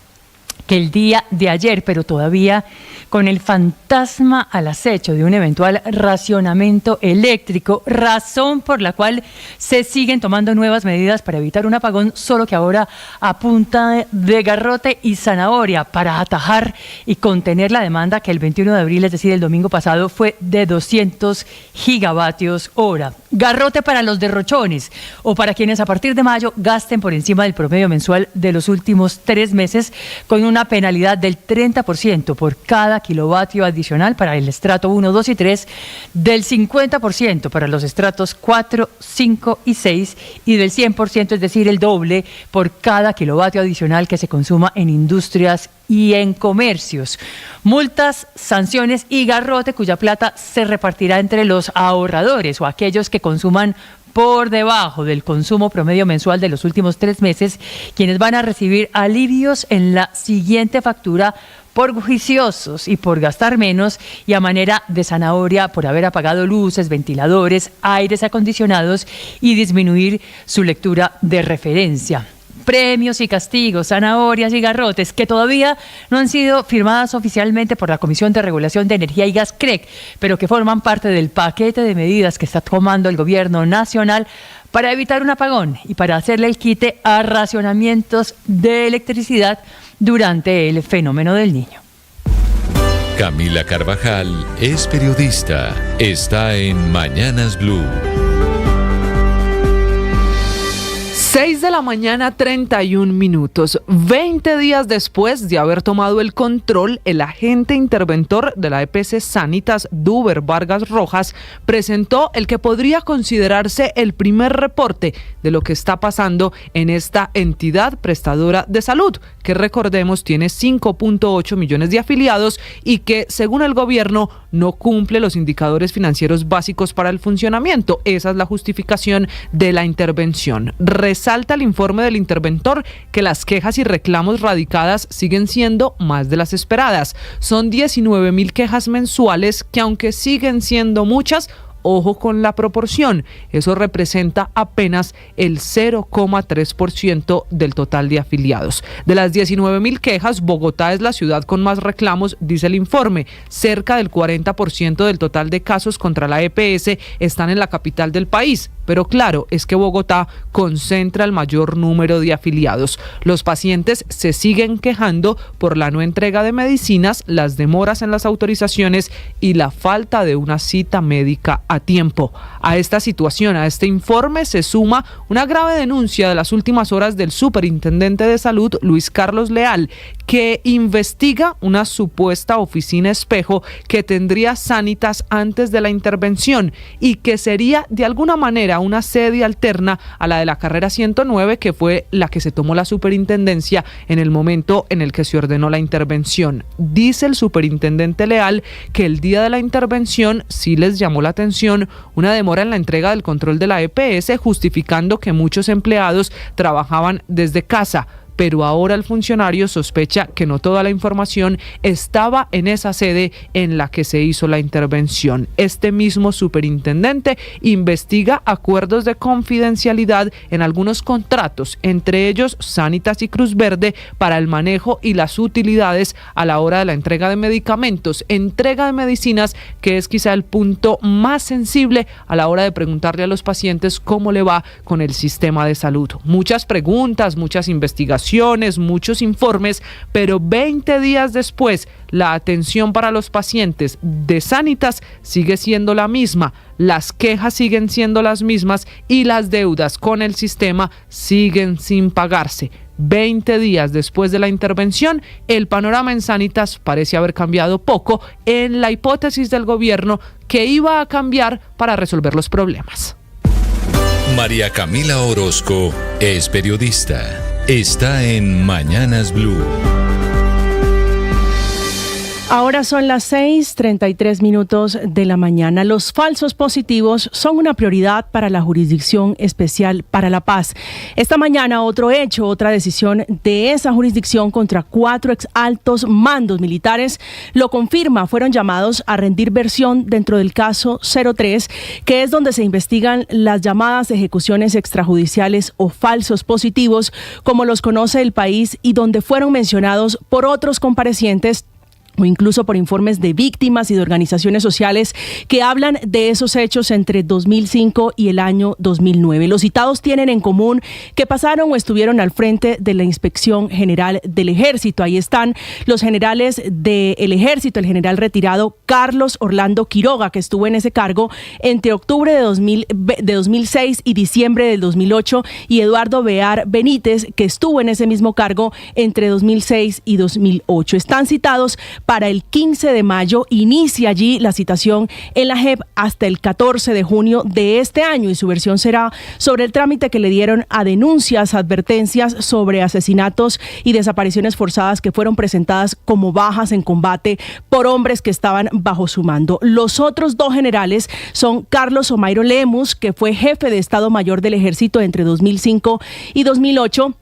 que el día de ayer, pero todavía con el fantasma al acecho de un eventual racionamiento eléctrico, razón por la cual se siguen tomando nuevas medidas para evitar un apagón, solo que ahora a punta de garrote y zanahoria para atajar y contener la demanda que el 21 de abril, es decir, el domingo pasado, fue de 200 gigavatios hora. Garrote para los derrochones o para quienes a partir de mayo gasten por encima del promedio mensual de los últimos 3 meses, con una penalidad del 30% por cada kilovatio adicional para el estrato 1, 2 y 3, del 50% para los estratos 4, 5 y 6 y del 100%, es decir, el doble, por cada kilovatio adicional que se consuma en industrias y en comercios. Multas, sanciones y garrote cuya plata se repartirá entre los ahorradores o aquellos que consuman por debajo del consumo promedio mensual de los últimos 3 meses, quienes van a recibir alivios en la siguiente factura por juiciosos y por gastar menos, y a manera de zanahoria por haber apagado luces, ventiladores, aires acondicionados y disminuir su lectura de referencia. Premios y castigos, zanahorias y garrotes que todavía no han sido firmadas oficialmente por la Comisión de Regulación de Energía y Gas CREG, pero que forman parte del paquete de medidas que está tomando el gobierno nacional para evitar un apagón y para hacerle el quite a racionamientos de electricidad durante el fenómeno del Niño. Camila Carvajal es periodista. Está en Mañanas Blue. 6 de la mañana, 31 minutos. 20 días después de haber tomado el control, el agente interventor de la EPS Sanitas, Duber Vargas Rojas, presentó el que podría considerarse el primer reporte de lo que está pasando en esta entidad prestadora de salud, que recordemos tiene 5.8 millones de afiliados y que, según el gobierno, no cumple los indicadores financieros básicos para el funcionamiento. Esa es la justificación de la intervención. Resalta el informe del interventor que las quejas y reclamos radicadas siguen siendo más de las esperadas. Son 19,000 quejas mensuales que, aunque siguen siendo muchas, ojo con la proporción, eso representa apenas el 0,3% del total de afiliados. De las 19,000 quejas, Bogotá es la ciudad con más reclamos, dice el informe. Cerca del 40% del total de casos contra la EPS están en la capital del país. Pero claro, es que Bogotá concentra el mayor número de afiliados. Los pacientes se siguen quejando por la no entrega de medicinas, las demoras en las autorizaciones y la falta de una cita médica a tiempo. A esta situación, a este informe, se suma una grave denuncia de las últimas horas del superintendente de salud, Luis Carlos Leal, que investiga una supuesta oficina espejo que tendría Sanitas antes de la intervención y que sería de alguna manera una sede alterna a la de la carrera 109, que fue la que se tomó la superintendencia en el momento en el que se ordenó la intervención. Dice el superintendente Leal que el día de la intervención sí les llamó la atención una demora en la entrega del control de la EPS, justificando que muchos empleados trabajaban desde casa. Pero ahora el funcionario sospecha que no toda la información estaba en esa sede en la que se hizo la intervención. Este mismo superintendente investiga acuerdos de confidencialidad en algunos contratos, entre ellos Sanitas y Cruz Verde, para el manejo y las utilidades a la hora de la entrega de medicamentos, entrega de medicinas, que es quizá el punto más sensible a la hora de preguntarle a los pacientes cómo le va con el sistema de salud. Muchas preguntas, muchas investigaciones, muchos informes, pero 20 días después, la atención para los pacientes de Sanitas sigue siendo la misma, las quejas siguen siendo las mismas y las deudas con el sistema siguen sin pagarse. 20 días después de la intervención, el panorama en Sanitas parece haber cambiado poco en la hipótesis del gobierno que iba a cambiar para resolver los problemas. María Camila Orozco es periodista. Está en Mañanas Blue. Ahora son las 6:33 de la mañana. Los falsos positivos son una prioridad para la Jurisdicción Especial para la Paz. Esta mañana otro hecho, otra decisión de esa jurisdicción contra 4 exaltos mandos militares lo confirma. Fueron llamados a rendir versión dentro del caso 03, que es donde se investigan las llamadas ejecuciones extrajudiciales o falsos positivos, como los conoce el país, y donde fueron mencionados por otros comparecientes o incluso por informes de víctimas y de organizaciones sociales que hablan de esos hechos entre 2005 y el año 2009. Los citados tienen en común que pasaron o estuvieron al frente de la Inspección General del Ejército. Ahí están los generales del Ejército, el general retirado Carlos Orlando Quiroga, que estuvo en ese cargo entre octubre de 2006 y diciembre del 2008, y Eduardo Bear Benítez, que estuvo en ese mismo cargo entre 2006 y 2008. Están citados para el 15 de mayo. Inicia allí la citación en la JEP hasta el 14 de junio de este año y su versión será sobre el trámite que le dieron a denuncias, advertencias sobre asesinatos y desapariciones forzadas que fueron presentadas como bajas en combate por hombres que estaban bajo su mando. Los otros dos generales son Carlos Omairo Lemus, que fue jefe de Estado Mayor del Ejército entre 2005 y 2008,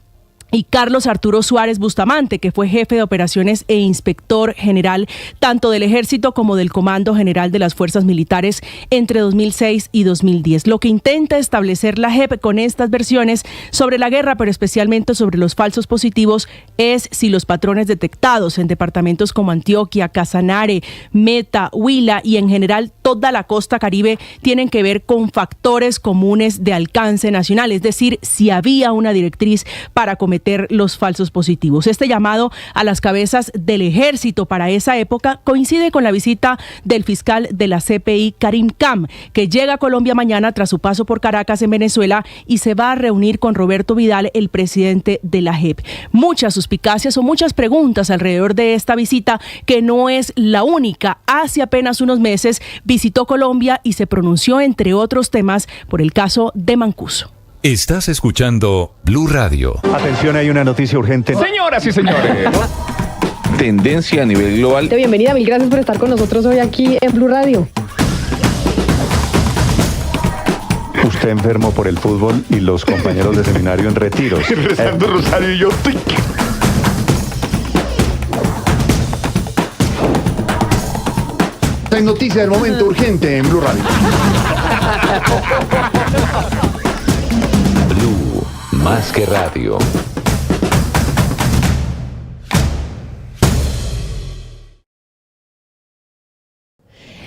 y Carlos Arturo Suárez Bustamante, que fue jefe de operaciones e inspector general tanto del Ejército como del Comando General de las Fuerzas Militares entre 2006 y 2010. Lo que intenta establecer la JEP con estas versiones sobre la guerra, pero especialmente sobre los falsos positivos, es si los patrones detectados en departamentos como Antioquia, Casanare, Meta, Huila y en general toda la costa caribe tienen que ver con factores comunes de alcance nacional, es decir, si había una directriz para cometer los falsos positivos. Este llamado a las cabezas del ejército para esa época coincide con la visita del fiscal de la CPI, Karim Khan, que llega a Colombia mañana tras su paso por Caracas en Venezuela y se va a reunir con Roberto Vidal, el presidente de la JEP. Muchas suspicacias o muchas preguntas alrededor de esta visita, que no es la única. Hace apenas unos meses visitó Colombia y se pronunció, entre otros temas, por el caso de Mancuso. Estás escuchando Blue Radio. Atención, hay una noticia urgente. Señoras y señores. Tendencia a nivel global. Bienvenida, mil gracias por estar con nosotros hoy aquí en Blue Radio. Usted enfermo por el fútbol y los compañeros de seminario en retiros. Rezando rosario y yo. Hay noticia del momento urgente en Blue Radio. Blue, más que radio.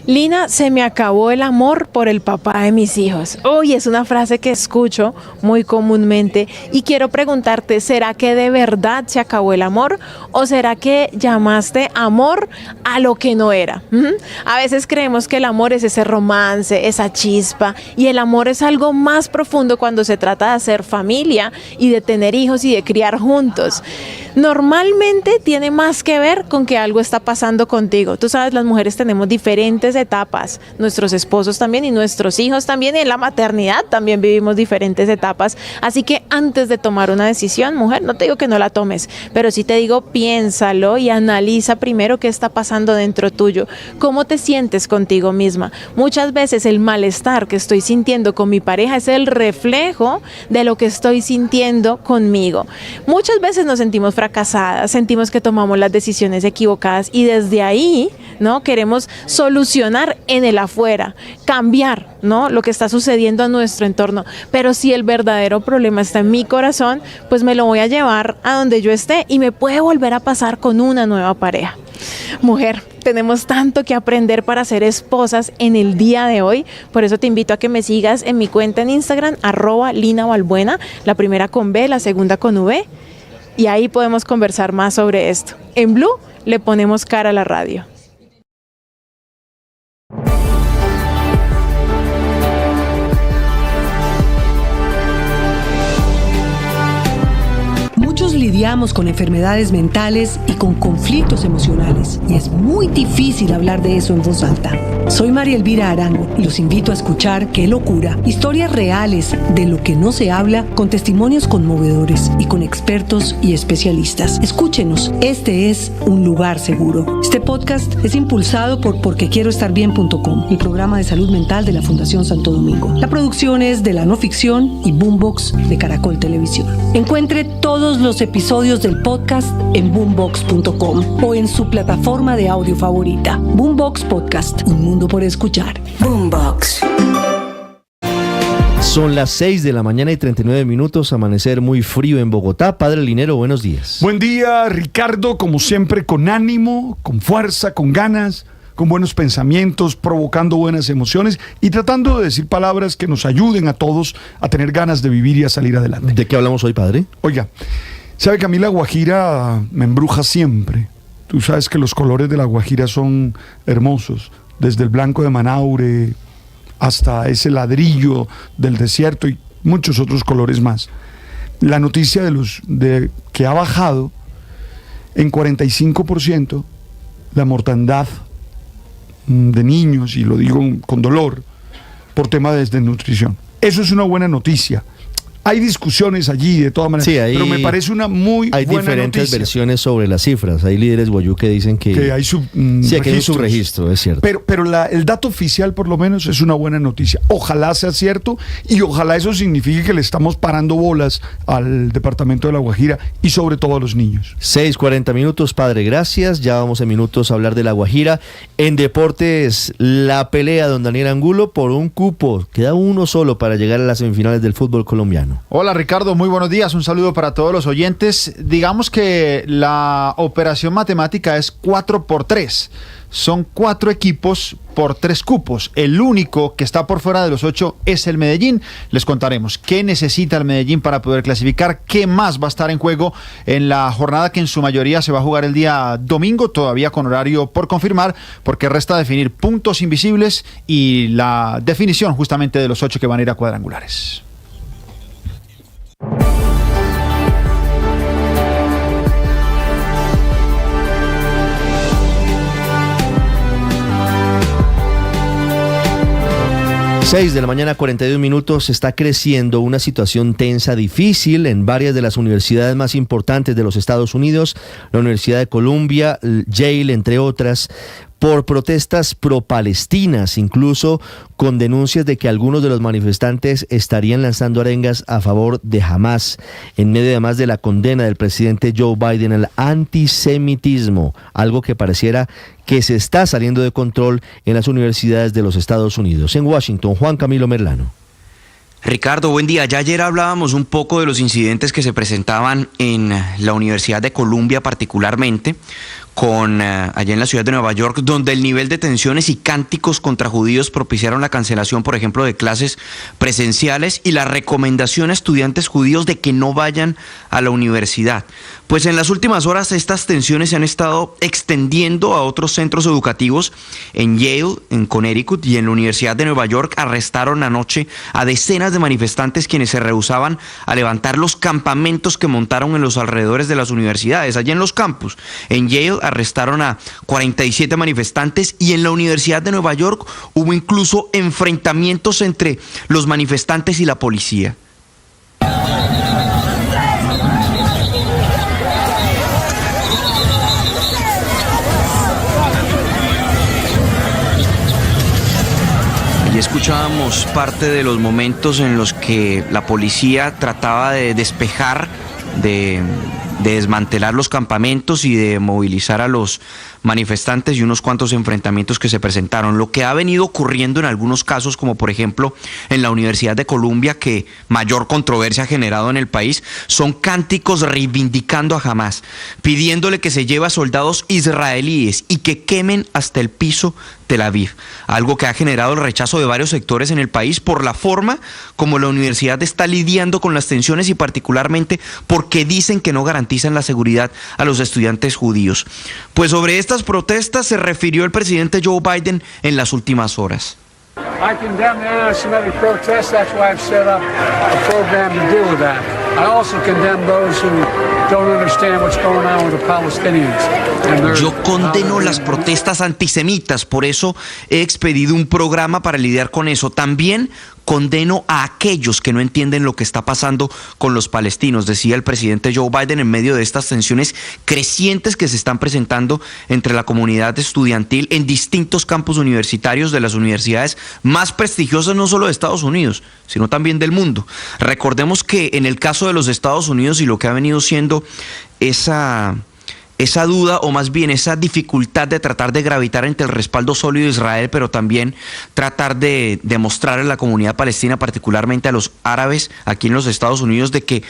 Lina, se me acabó el amor por el papá de mis hijos. Uy, es una frase que escucho muy comúnmente y quiero preguntarte, ¿será que de verdad se acabó el amor o será que llamaste amor a lo que no era? A veces creemos que el amor es ese romance, esa chispa, y el amor es algo más profundo cuando se trata de hacer familia y de tener hijos y de criar juntos. Normalmente tiene más que ver con que algo está pasando contigo. Tú sabes, las mujeres tenemos diferentes etapas, nuestros esposos también y nuestros hijos también, y en la maternidad también vivimos diferentes etapas. Así que antes de tomar una decisión, mujer, no te digo que no la tomes, pero sí te digo, piénsalo y analiza primero qué está pasando dentro tuyo, cómo te sientes contigo misma. Muchas veces el malestar que estoy sintiendo con mi pareja es el reflejo de lo que estoy sintiendo conmigo. Muchas veces nos sentimos fracasadas, sentimos que tomamos las decisiones equivocadas y desde ahí, ¿no?, queremos solucionar en el afuera, cambiar, ¿no?, lo que está sucediendo a nuestro entorno. Pero si el verdadero problema está en mi corazón, pues me lo voy a llevar a donde yo esté y me puede volver a pasar con una nueva pareja. Mujer, tenemos tanto que aprender para ser esposas en el día de hoy. Por eso te invito a que me sigas en mi cuenta en Instagram, @LinaBalbuena, la primera con B, la segunda con V. Y ahí podemos conversar más sobre esto. En Blue le ponemos cara a la radio. Muchos lidiamos con enfermedades mentales y con conflictos emocionales y es muy difícil hablar de eso en voz alta. Soy María Elvira Arango y los invito a escuchar Qué locura, historias reales de lo que no se habla, con testimonios conmovedores y con expertos y especialistas. Escúchenos, este es un lugar seguro. Este podcast es impulsado por porquequieroestarbien.com, el programa de salud mental de la Fundación Santo Domingo. La producción es de La No Ficción y Boombox de Caracol Televisión. Encuentre todos los episodios del podcast en boombox.com o en su plataforma de audio favorita. Boombox Podcast, un mundo por escuchar. Boombox. Son las 6 de la mañana y 39 minutos, amanecer muy frío en Bogotá. Padre Linero, buenos días. Buen día, Ricardo, como siempre, con ánimo, con fuerza, con ganas, con buenos pensamientos, provocando buenas emociones y tratando de decir palabras que nos ayuden a todos a tener ganas de vivir y a salir adelante. ¿De qué hablamos hoy, padre? Oiga, sabe que a mí la Guajira me embruja siempre. Tú sabes que los colores de la Guajira son hermosos, desde el blanco de Manaure hasta ese ladrillo del desierto y muchos otros colores más. La noticia de que ha bajado en 45% la mortandad de niños, y lo digo con dolor, por tema de desnutrición. Eso es una buena noticia. Hay discusiones allí de todas maneras, sí, pero me parece una muy buena noticia. Hay diferentes versiones sobre las cifras. Hay líderes guayú que dicen que hay sí, que hay un subregistro, es cierto. Pero el dato oficial por lo menos es una buena noticia. Ojalá sea cierto y ojalá eso signifique que le estamos parando bolas al departamento de La Guajira y sobre todo a los niños. 6:40 minutos, padre, gracias. Ya vamos en minutos a hablar de La Guajira. En deportes, la pelea, don Daniel Angulo, por un cupo. Queda uno solo para llegar a las semifinales del fútbol colombiano. Hola Ricardo, muy buenos días, un saludo para todos los oyentes. Digamos que la operación matemática es 4x3, son 4 equipos por 3 cupos. El único que está por fuera de los 8 es el Medellín. Les contaremos qué necesita el Medellín para poder clasificar, qué más va a estar en juego en la jornada que en su mayoría se va a jugar el día domingo, todavía con horario por confirmar, porque resta definir puntos invisibles y la definición justamente de los 8 que van a ir a cuadrangulares. De la mañana, 42 minutos. Está creciendo una situación tensa, difícil en varias de las universidades más importantes de los Estados Unidos, la Universidad de Columbia, Yale, entre otras, por protestas pro-palestinas, incluso con denuncias de que algunos de los manifestantes estarían lanzando arengas a favor de Hamás, en medio además de la condena del presidente Joe Biden al antisemitismo, algo que pareciera que se está saliendo de control en las universidades de los Estados Unidos. En Washington, Juan Camilo Merlano. Ricardo, buen día. Ya ayer hablábamos un poco de los incidentes que se presentaban en la Universidad de Columbia particularmente, allá en la ciudad de Nueva York, donde el nivel de tensiones y cánticos contra judíos propiciaron la cancelación, por ejemplo, de clases presenciales y la recomendación a estudiantes judíos de que no vayan a la universidad. Pues en las últimas horas estas tensiones se han estado extendiendo a otros centros educativos. En Yale, en Connecticut y en la Universidad de Nueva York arrestaron anoche a decenas de manifestantes quienes se rehusaban a levantar los campamentos que montaron en los alrededores de las universidades, allá en los campus. En Yale arrestaron a 47 manifestantes y en la Universidad de Nueva York hubo incluso enfrentamientos entre los manifestantes y la policía. Y escuchábamos parte de los momentos en los que la policía trataba de despejar, de desmantelar los campamentos y de movilizar a los manifestantes y unos cuantos enfrentamientos que se presentaron. Lo que ha venido ocurriendo en algunos casos, como por ejemplo en la Universidad de Columbia, que mayor controversia ha generado en el país, son cánticos reivindicando a Hamás, pidiéndole que se lleve a soldados israelíes y que quemen hasta el piso Tel Aviv, algo que ha generado el rechazo de varios sectores en el país por la forma como la universidad está lidiando con las tensiones y particularmente porque dicen que no garantizan la seguridad a los estudiantes judíos. Pues sobre estas protestas se refirió el presidente Joe Biden en las últimas horas. I condemn the anti-Semitic protests. That's why I've set up a program to deal with that. I also condemn those who don't understand what's going on with the Palestinians. Yo condeno las protestas antisemitas, por eso he expedido un programa para lidiar con eso. También condeno a aquellos que no entienden lo que está pasando con los palestinos, decía el presidente Joe Biden en medio de estas tensiones crecientes que se están presentando entre la comunidad estudiantil en distintos campus universitarios de las universidades más prestigiosas no solo de Estados Unidos, sino también del mundo. Recordemos que en el caso de los Estados Unidos y lo que ha venido siendo esa duda, o más bien esa dificultad de tratar de gravitar entre el respaldo sólido de Israel, pero también tratar de demostrar a la comunidad palestina, particularmente a los árabes aquí en los Estados Unidos, de que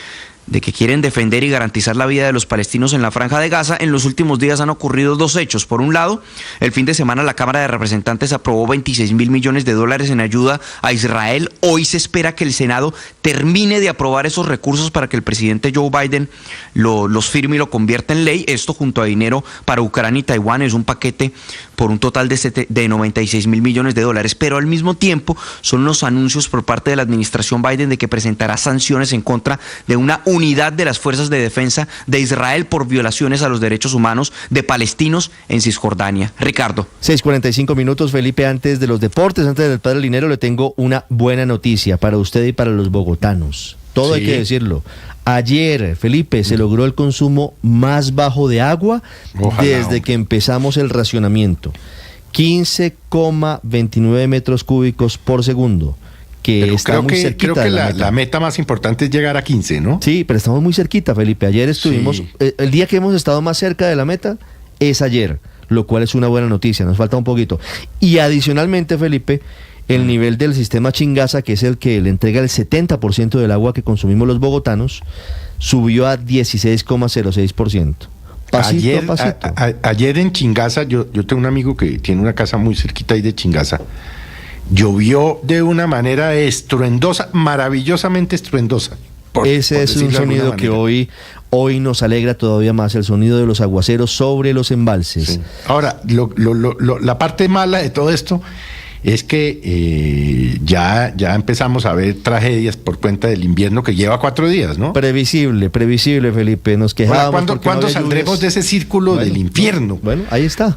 quieren defender y garantizar la vida de los palestinos en la Franja de Gaza. En los últimos días han ocurrido dos hechos. Por un lado, el fin de semana la Cámara de Representantes aprobó $26 mil millones en ayuda a Israel. Hoy se espera que el Senado termine de aprobar esos recursos para que el presidente Joe Biden los firme y lo convierta en ley. Esto junto a dinero para Ucrania y Taiwán es un paquete por un total de $96 mil millones. Pero al mismo tiempo son los anuncios por parte de la administración Biden de que presentará sanciones en contra de una unidad de las fuerzas de defensa de Israel por violaciones a los derechos humanos de palestinos en Cisjordania. Ricardo. 6:45 minutos, Felipe. Antes de los deportes, antes del Padre Linero, le tengo una buena noticia para usted y para los bogotanos. Todo hay que decirlo. Ayer, Felipe, se logró el consumo más bajo de agua desde que empezamos el racionamiento. 15,29 metros cúbicos por segundo. Que está muy cerquita. Creo que la meta más importante es llegar a 15, ¿no? Sí, pero estamos muy cerquita, Felipe. Ayer estuvimos, el día que hemos estado más cerca de la meta es ayer, lo cual es una buena noticia, nos falta un poquito. Y adicionalmente, Felipe, el nivel del sistema Chingaza, que es el que le entrega el 70% del agua que consumimos los bogotanos, subió a 16,06%. Pasito. Ayer en Chingaza, yo tengo un amigo que tiene una casa muy cerquita ahí de Chingaza. Llovió de una manera estruendosa, maravillosamente estruendosa. Ese es un sonido que hoy nos alegra todavía más, el sonido de los aguaceros sobre los embalses. Sí. Ahora, la parte mala de todo esto es que ya empezamos a ver tragedias por cuenta del invierno que lleva 4 días, ¿no? Previsible, Felipe, nos quejábamos. ¿Cuándo saldremos de ese círculo del infierno? Bueno, ahí está.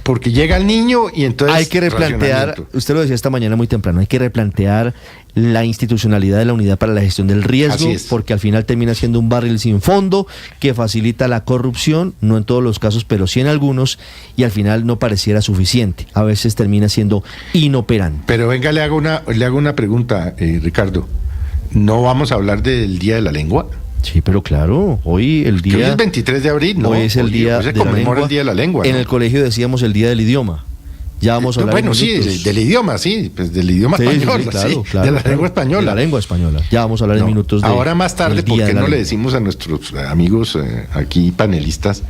Porque llega el niño y entonces... Hay que replantear, usted lo decía esta mañana muy temprano, hay que replantear la institucionalidad de la Unidad para la Gestión del Riesgo, porque al final termina siendo un barril sin fondo que facilita la corrupción, no en todos los casos, pero sí en algunos, y al final no pareciera suficiente. A veces termina siendo inoperante. Pero venga, le hago una pregunta, Ricardo. ¿No vamos a hablar del Día de la Lengua? Sí, pero claro, hoy el día... Hoy es 23 de abril, ¿no? Hoy es el día de la lengua. El Día de la Lengua, ¿no? En el colegio decíamos el Día del Idioma. Ya vamos a hablar del idioma, pues del idioma español, claro, de la lengua española. De la lengua española. Ya vamos a hablar en minutos de... Ahora más tarde, ¿por qué no le decimos a nuestros amigos aquí panelistas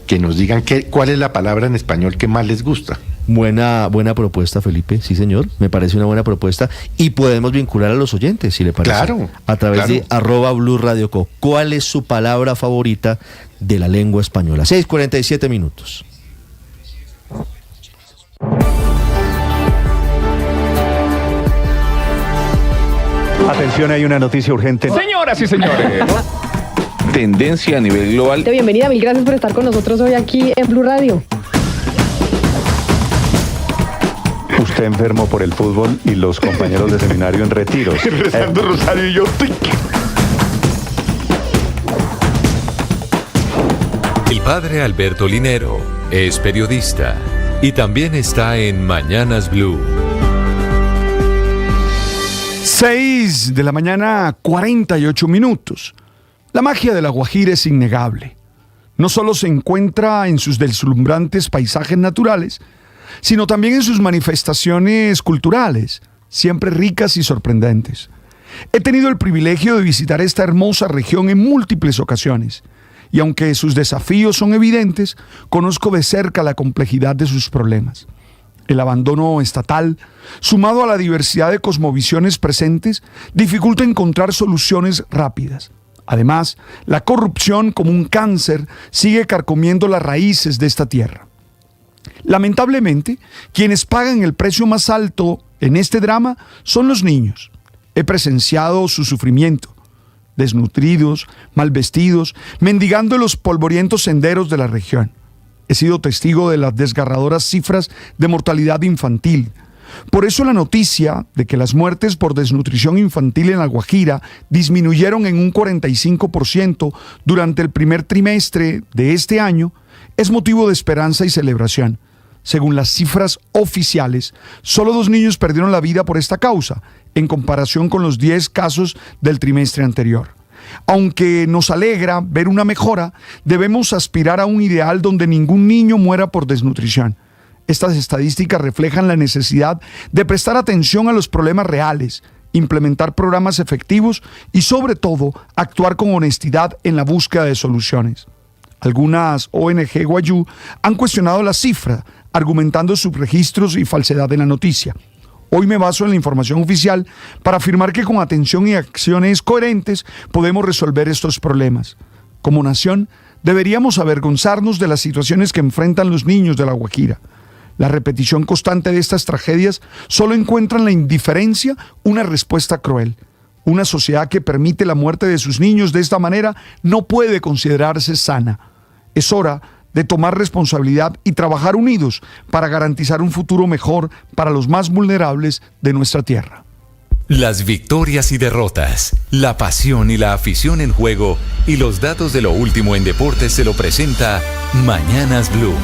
que nos digan cuál es la palabra en español que más les gusta? Buena propuesta, Felipe, sí señor, me parece una buena propuesta y podemos vincular a los oyentes, si le parece. Claro. A través de @BluRadioCo. ¿Cuál es su palabra favorita de la lengua española? 6:47 minutos. Atención, hay una noticia urgente. Señoras y señores. Tendencia a nivel global. Bienvenida, mil gracias por estar con nosotros hoy aquí en Blue Radio. Usted enfermo por el fútbol y los compañeros de seminario en retiros. Rezando rosario y yo... El padre Alberto Linero es periodista y también está en Mañanas Blue. 6 de la mañana, 48 minutos. La magia de La Guajira es innegable. No solo se encuentra en sus deslumbrantes paisajes naturales, sino también en sus manifestaciones culturales, siempre ricas y sorprendentes. He tenido el privilegio de visitar esta hermosa región en múltiples ocasiones, y aunque sus desafíos son evidentes, conozco de cerca la complejidad de sus problemas. El abandono estatal, sumado a la diversidad de cosmovisiones presentes, dificulta encontrar soluciones rápidas. Además, la corrupción como un cáncer sigue carcomiendo las raíces de esta tierra. Lamentablemente, quienes pagan el precio más alto en este drama son los niños. He presenciado su sufrimiento, desnutridos, mal vestidos, mendigando en los polvorientos senderos de la región. He sido testigo de las desgarradoras cifras de mortalidad infantil. Por eso la noticia de que las muertes por desnutrición infantil en La Guajira disminuyeron en un 45% durante el primer trimestre de este año es motivo de esperanza y celebración. Según las cifras oficiales, solo 2 niños perdieron la vida por esta causa, en comparación con los 10 casos del trimestre anterior. Aunque nos alegra ver una mejora, debemos aspirar a un ideal donde ningún niño muera por desnutrición. Estas estadísticas reflejan la necesidad de prestar atención a los problemas reales, implementar programas efectivos y, sobre todo, actuar con honestidad en la búsqueda de soluciones. Algunas ONG Guayú han cuestionado la cifra, argumentando subregistros y falsedad en la noticia. Hoy me baso en la información oficial para afirmar que con atención y acciones coherentes podemos resolver estos problemas. Como nación, deberíamos avergonzarnos de las situaciones que enfrentan los niños de La Guajira. La repetición constante de estas tragedias solo encuentra en la indiferencia una respuesta cruel. Una sociedad que permite la muerte de sus niños de esta manera no puede considerarse sana. Es hora de tomar responsabilidad y trabajar unidos para garantizar un futuro mejor para los más vulnerables de nuestra tierra. Las victorias y derrotas, la pasión y la afición en juego y los datos de lo último en deportes se lo presenta Mañanas Blue.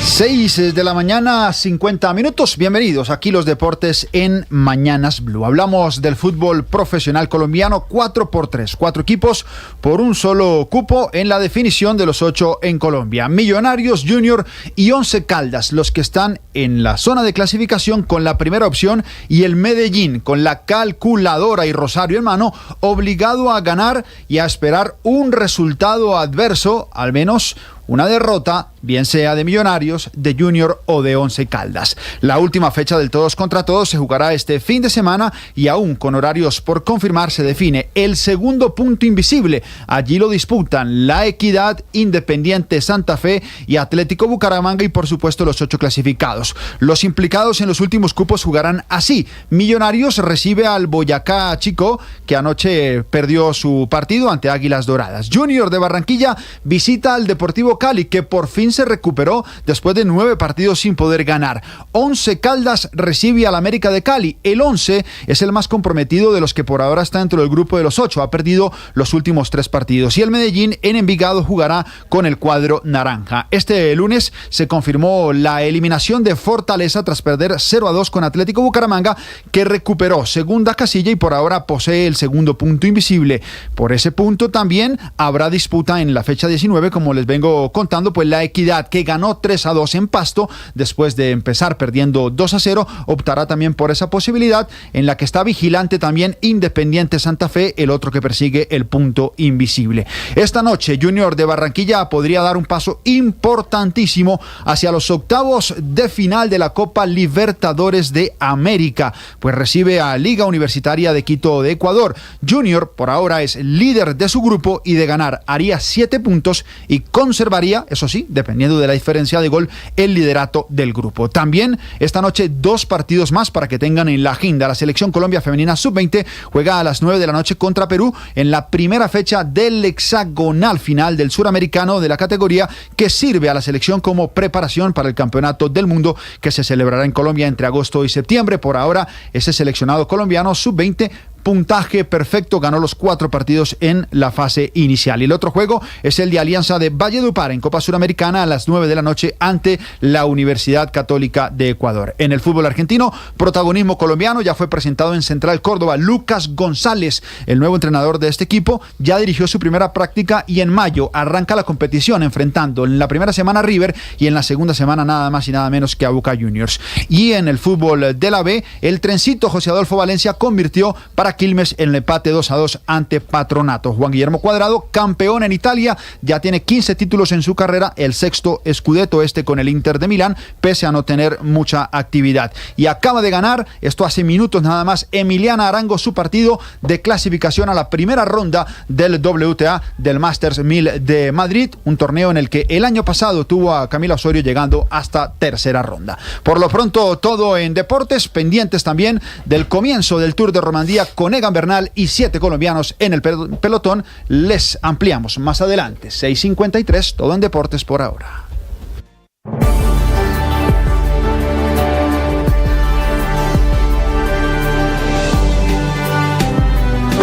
6 de la mañana, 50 minutos. Bienvenidos aquí los deportes en Mañanas Blue. Hablamos del fútbol profesional colombiano 4x3. 4 equipos por un solo cupo en la definición de los 8 en Colombia. Millonarios, Junior y Once Caldas, los que están en la zona de clasificación con la primera opción, y el Medellín con la calculadora y Rosario en mano, obligado a ganar y a esperar un resultado adverso, al menos una derrota, bien sea de Millonarios, de Junior o de Once Caldas. La última fecha del todos contra todos se jugará este fin de semana y aún con horarios por confirmar se define el segundo punto invisible. Allí lo disputan La Equidad, Independiente Santa Fe y Atlético Bucaramanga, y por supuesto los 8 clasificados. Los implicados en los últimos cupos jugarán así. Millonarios recibe al Boyacá Chico, que anoche perdió su partido ante Águilas Doradas. Junior de Barranquilla visita al Deportivo Cali, que por fin se recuperó después de 9 partidos sin poder ganar. Once Caldas recibe al América de Cali. El 11 es el más comprometido de los que por ahora está dentro del grupo de los 8. Ha perdido los últimos 3 partidos. Y el Medellín en Envigado jugará con el cuadro naranja. Este lunes se confirmó la eliminación de Fortaleza tras perder 0-2 con Atlético Bucaramanga, que recuperó segunda casilla y por ahora posee el segundo punto invisible. Por ese punto también habrá disputa en la fecha 19, como les vengo contando, pues La Equidad, que ganó 3-2 en Pasto después de empezar perdiendo 2-0, optará también por esa posibilidad, en la que está vigilante también Independiente Santa Fe, el otro que persigue el punto invisible. Esta noche Junior de Barranquilla podría dar un paso importantísimo hacia los octavos de final de la Copa Libertadores de América, pues recibe a Liga Universitaria de Quito de Ecuador. Junior por ahora es líder de su grupo y de ganar haría 7 puntos y conservaría, eso sí, dependiendo de la diferencia de gol, el liderato del grupo. También esta noche 2 partidos más para que tengan en la agenda. La selección Colombia femenina sub-20 juega a las 9 de la noche contra Perú en la primera fecha del hexagonal final del suramericano de la categoría, que sirve a la selección como preparación para el campeonato del mundo que se celebrará en Colombia entre agosto y septiembre. Por ahora, ese seleccionado colombiano sub-20 puntaje perfecto, ganó los 4 partidos en la fase inicial. Y el otro juego es el de Alianza de Valledupar en Copa Suramericana a las 9 de la noche ante la Universidad Católica de Ecuador. En el fútbol argentino, protagonismo colombiano. Ya fue presentado en Central Córdoba Lucas González, el nuevo entrenador de este equipo. Ya dirigió su primera práctica y en mayo arranca la competición, enfrentando en la primera semana a River y en la segunda semana nada más y nada menos que a Boca Juniors. Y en el fútbol de la B, el trencito José Adolfo Valencia convirtió para Quilmes en el empate 2-2 ante Patronato. Juan Guillermo Cuadrado, campeón en Italia, ya tiene 15 títulos en su carrera, el 6º Scudetto con el Inter de Milán, pese a no tener mucha actividad. Y acaba de ganar, esto hace minutos nada más, Emiliana Arango su partido de clasificación a la primera ronda del WTA, del Masters 1000 de Madrid, un torneo en el que el año pasado tuvo a Camila Osorio llegando hasta tercera ronda. Por lo pronto, todo en deportes, pendientes también del comienzo del Tour de Romandía con Egan Bernal y 7 colombianos en el pelotón. Les ampliamos más adelante. 6:53, todo en deportes por ahora.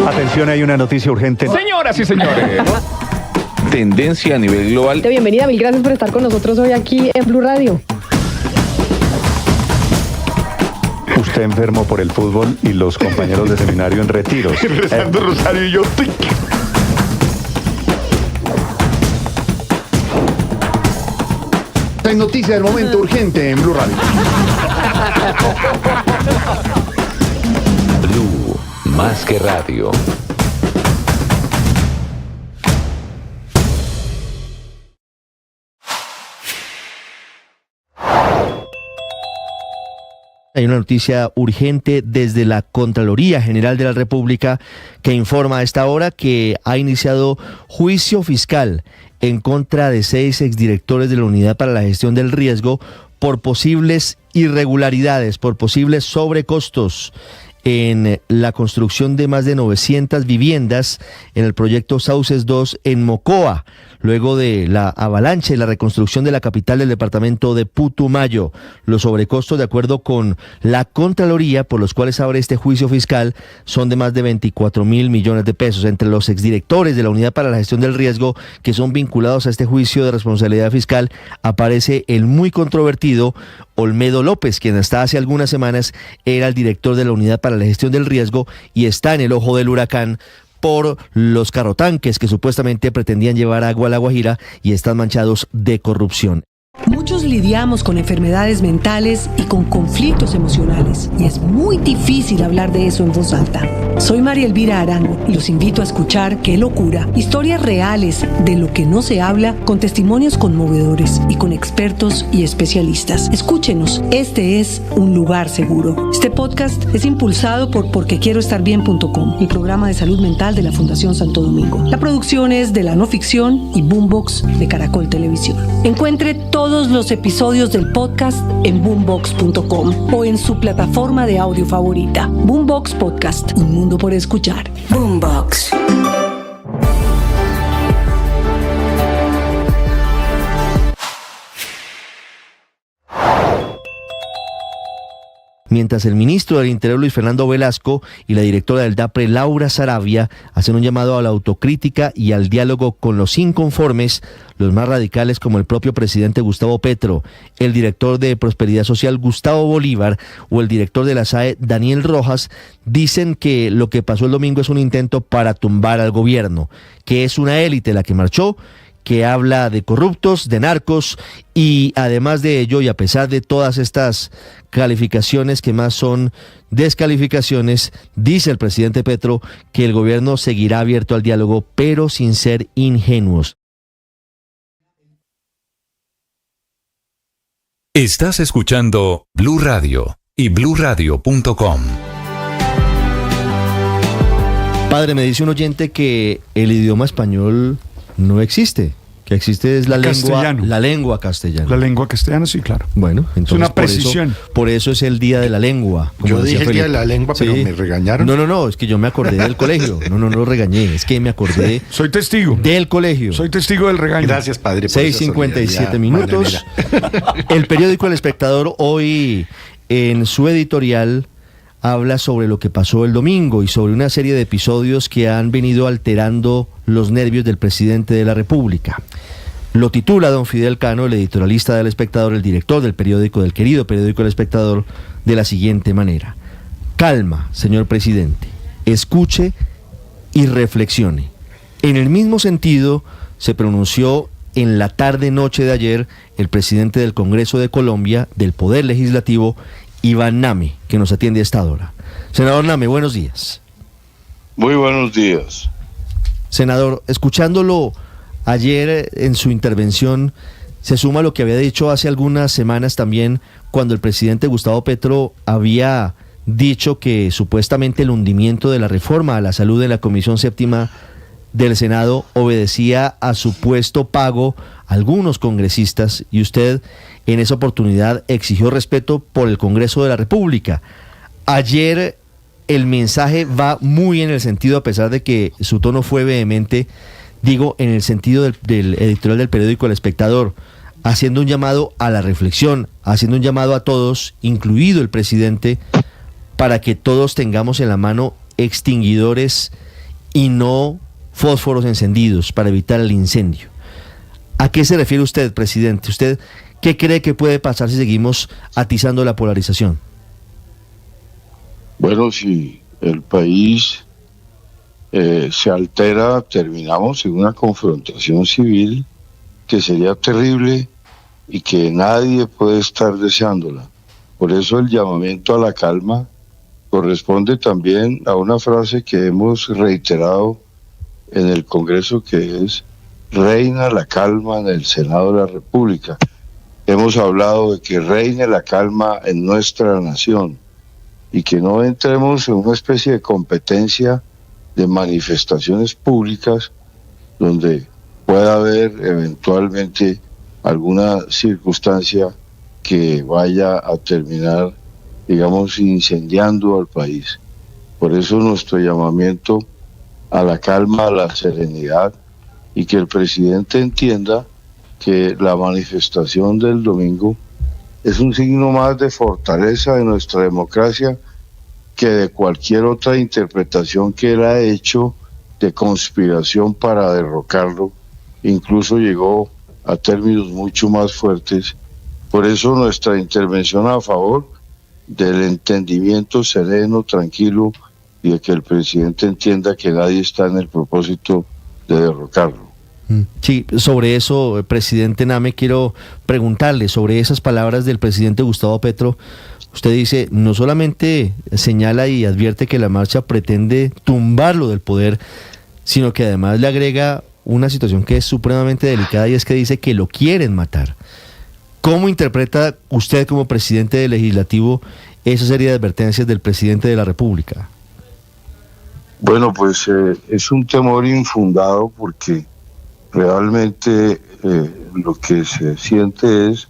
Atención, hay una noticia urgente. Señoras y señores. Tendencia a nivel global. Bienvenida, mil gracias por estar con nosotros hoy aquí en Blue Radio. Usted enfermo por el fútbol y los compañeros de seminario en retiros. Rezando Rosario y yo. Hay noticia del momento urgente en Blue Radio. Blue, más que radio. Hay una noticia urgente desde la Contraloría General de la República que informa a esta hora que ha iniciado juicio fiscal en contra de 6 exdirectores de la Unidad para la Gestión del Riesgo por posibles irregularidades, por posibles sobrecostos en la construcción de más de 900 viviendas en el proyecto Sauces 2 en Mocoa, luego de la avalancha y la reconstrucción de la capital del departamento de Putumayo. Los sobrecostos, de acuerdo con la Contraloría, por los cuales abre este juicio fiscal, son de más de 24.000 millones de pesos. Entre los exdirectores de la Unidad para la Gestión del Riesgo que son vinculados a este juicio de responsabilidad fiscal, aparece el muy controvertido Olmedo López, quien hasta hace algunas semanas era el director de la Unidad para la Gestión del Riesgo y está en el ojo del huracán por los carrotanques que supuestamente pretendían llevar agua a La Guajira y están manchados de corrupción. Muchos lidiamos con enfermedades mentales y con conflictos emocionales, y es muy difícil hablar de eso en voz alta. Soy María Elvira Arango y los invito a escuchar Qué Locura, historias reales de lo que no se habla, con testimonios conmovedores y con expertos y especialistas. Escúchenos, este es un lugar seguro. Este podcast es impulsado por porquequieroestarbien.com, el programa de salud mental de la Fundación Santo Domingo. La producción es de La No Ficción y Boombox de Caracol Televisión. Encuentre todos los episodios del podcast en boombox.com o en su plataforma de audio favorita. Boombox Podcast, un mundo por escuchar. Boombox. Mientras el ministro del Interior, Luis Fernando Velasco, y la directora del DAPRE, Laura Saravia, hacen un llamado a la autocrítica y al diálogo con los inconformes, los más radicales, como el propio presidente Gustavo Petro, el director de Prosperidad Social, Gustavo Bolívar, o el director de la SAE, Daniel Rojas, dicen que lo que pasó el domingo es un intento para tumbar al gobierno, que es una élite la que marchó, que habla de corruptos, de narcos, y además de ello, y a pesar de todas estas calificaciones que más son descalificaciones, dice el presidente Petro que el gobierno seguirá abierto al diálogo, pero sin ser ingenuos. Estás escuchando Blue Radio y bluradio.com. Padre, me dice un oyente que el idioma español no existe, que existe es la Castellano. lengua castellana. La lengua castellana, sí, claro. Bueno, entonces es una precisión. Por eso es el Día de la Lengua. Yo dije el Día de la Lengua, pero Sí. me regañaron. No, es que yo me acordé del colegio. No lo regañé, es que me acordé. Soy testigo. Del colegio. Soy testigo del regaño. Gracias, padre. por esa 6:57 solidaridad minutos. mañanera. El periódico El Espectador hoy, en su editorial, habla sobre lo que pasó el domingo y sobre una serie de episodios que han venido alterando los nervios del presidente de la República. Lo titula don Fidel Cano, el editorialista del Espectador, el director del periódico, del querido periódico El Espectador, de la siguiente manera: calma, señor presidente, escuche y reflexione. En el mismo sentido se pronunció en la tarde-noche de ayer el presidente del Congreso de Colombia, del Poder Legislativo, Iván Name, que nos atiende a esta hora. Senador Name, buenos días. Muy buenos días. Senador, escuchándolo ayer en su intervención, se suma lo que había dicho hace algunas semanas también, cuando el presidente Gustavo Petro había dicho que supuestamente el hundimiento de la reforma a la salud en la Comisión Séptima del Senado obedecía a supuesto pago a algunos congresistas, y usted en esa oportunidad exigió respeto por el Congreso de la República. Ayer el mensaje va muy en el sentido, a pesar de que su tono fue vehemente, digo, en el sentido del editorial del periódico El Espectador, haciendo un llamado a la reflexión, haciendo un llamado a todos, incluido el presidente, para que todos tengamos en la mano extinguidores y no fósforos encendidos para evitar el incendio. ¿A qué se refiere usted, presidente? ¿Usted qué cree que puede pasar si seguimos atizando la polarización? Bueno, si el país se altera, terminamos en una confrontación civil que sería terrible y que nadie puede estar deseándola. Por eso el llamamiento a la calma corresponde también a una frase que hemos reiterado en el Congreso, que es: reina la calma en el Senado de la República. Hemos hablado de que reine la calma en nuestra nación y que no entremos en una especie de competencia de manifestaciones públicas donde pueda haber eventualmente alguna circunstancia que vaya a terminar, digamos, incendiando al país. Por eso nuestro llamamiento a la calma, a la serenidad, y que el presidente entienda que la manifestación del domingo es un signo más de fortaleza de nuestra democracia que de cualquier otra interpretación que él ha hecho de conspiración para derrocarlo. Incluso llegó a términos mucho más fuertes. Por eso nuestra intervención a favor del entendimiento sereno, tranquilo, y de que el presidente entienda que nadie está en el propósito de derrocarlo. Sí, sobre eso, presidente Name, quiero preguntarle sobre esas palabras del presidente Gustavo Petro. Usted dice, no solamente señala y advierte que la marcha pretende tumbarlo del poder, sino que además le agrega una situación que es supremamente delicada, y es que dice que lo quieren matar. ¿Cómo interpreta usted como presidente del Legislativo esa serie de advertencias del presidente de la República? Bueno, pues es un temor infundado, porque realmente lo que se siente es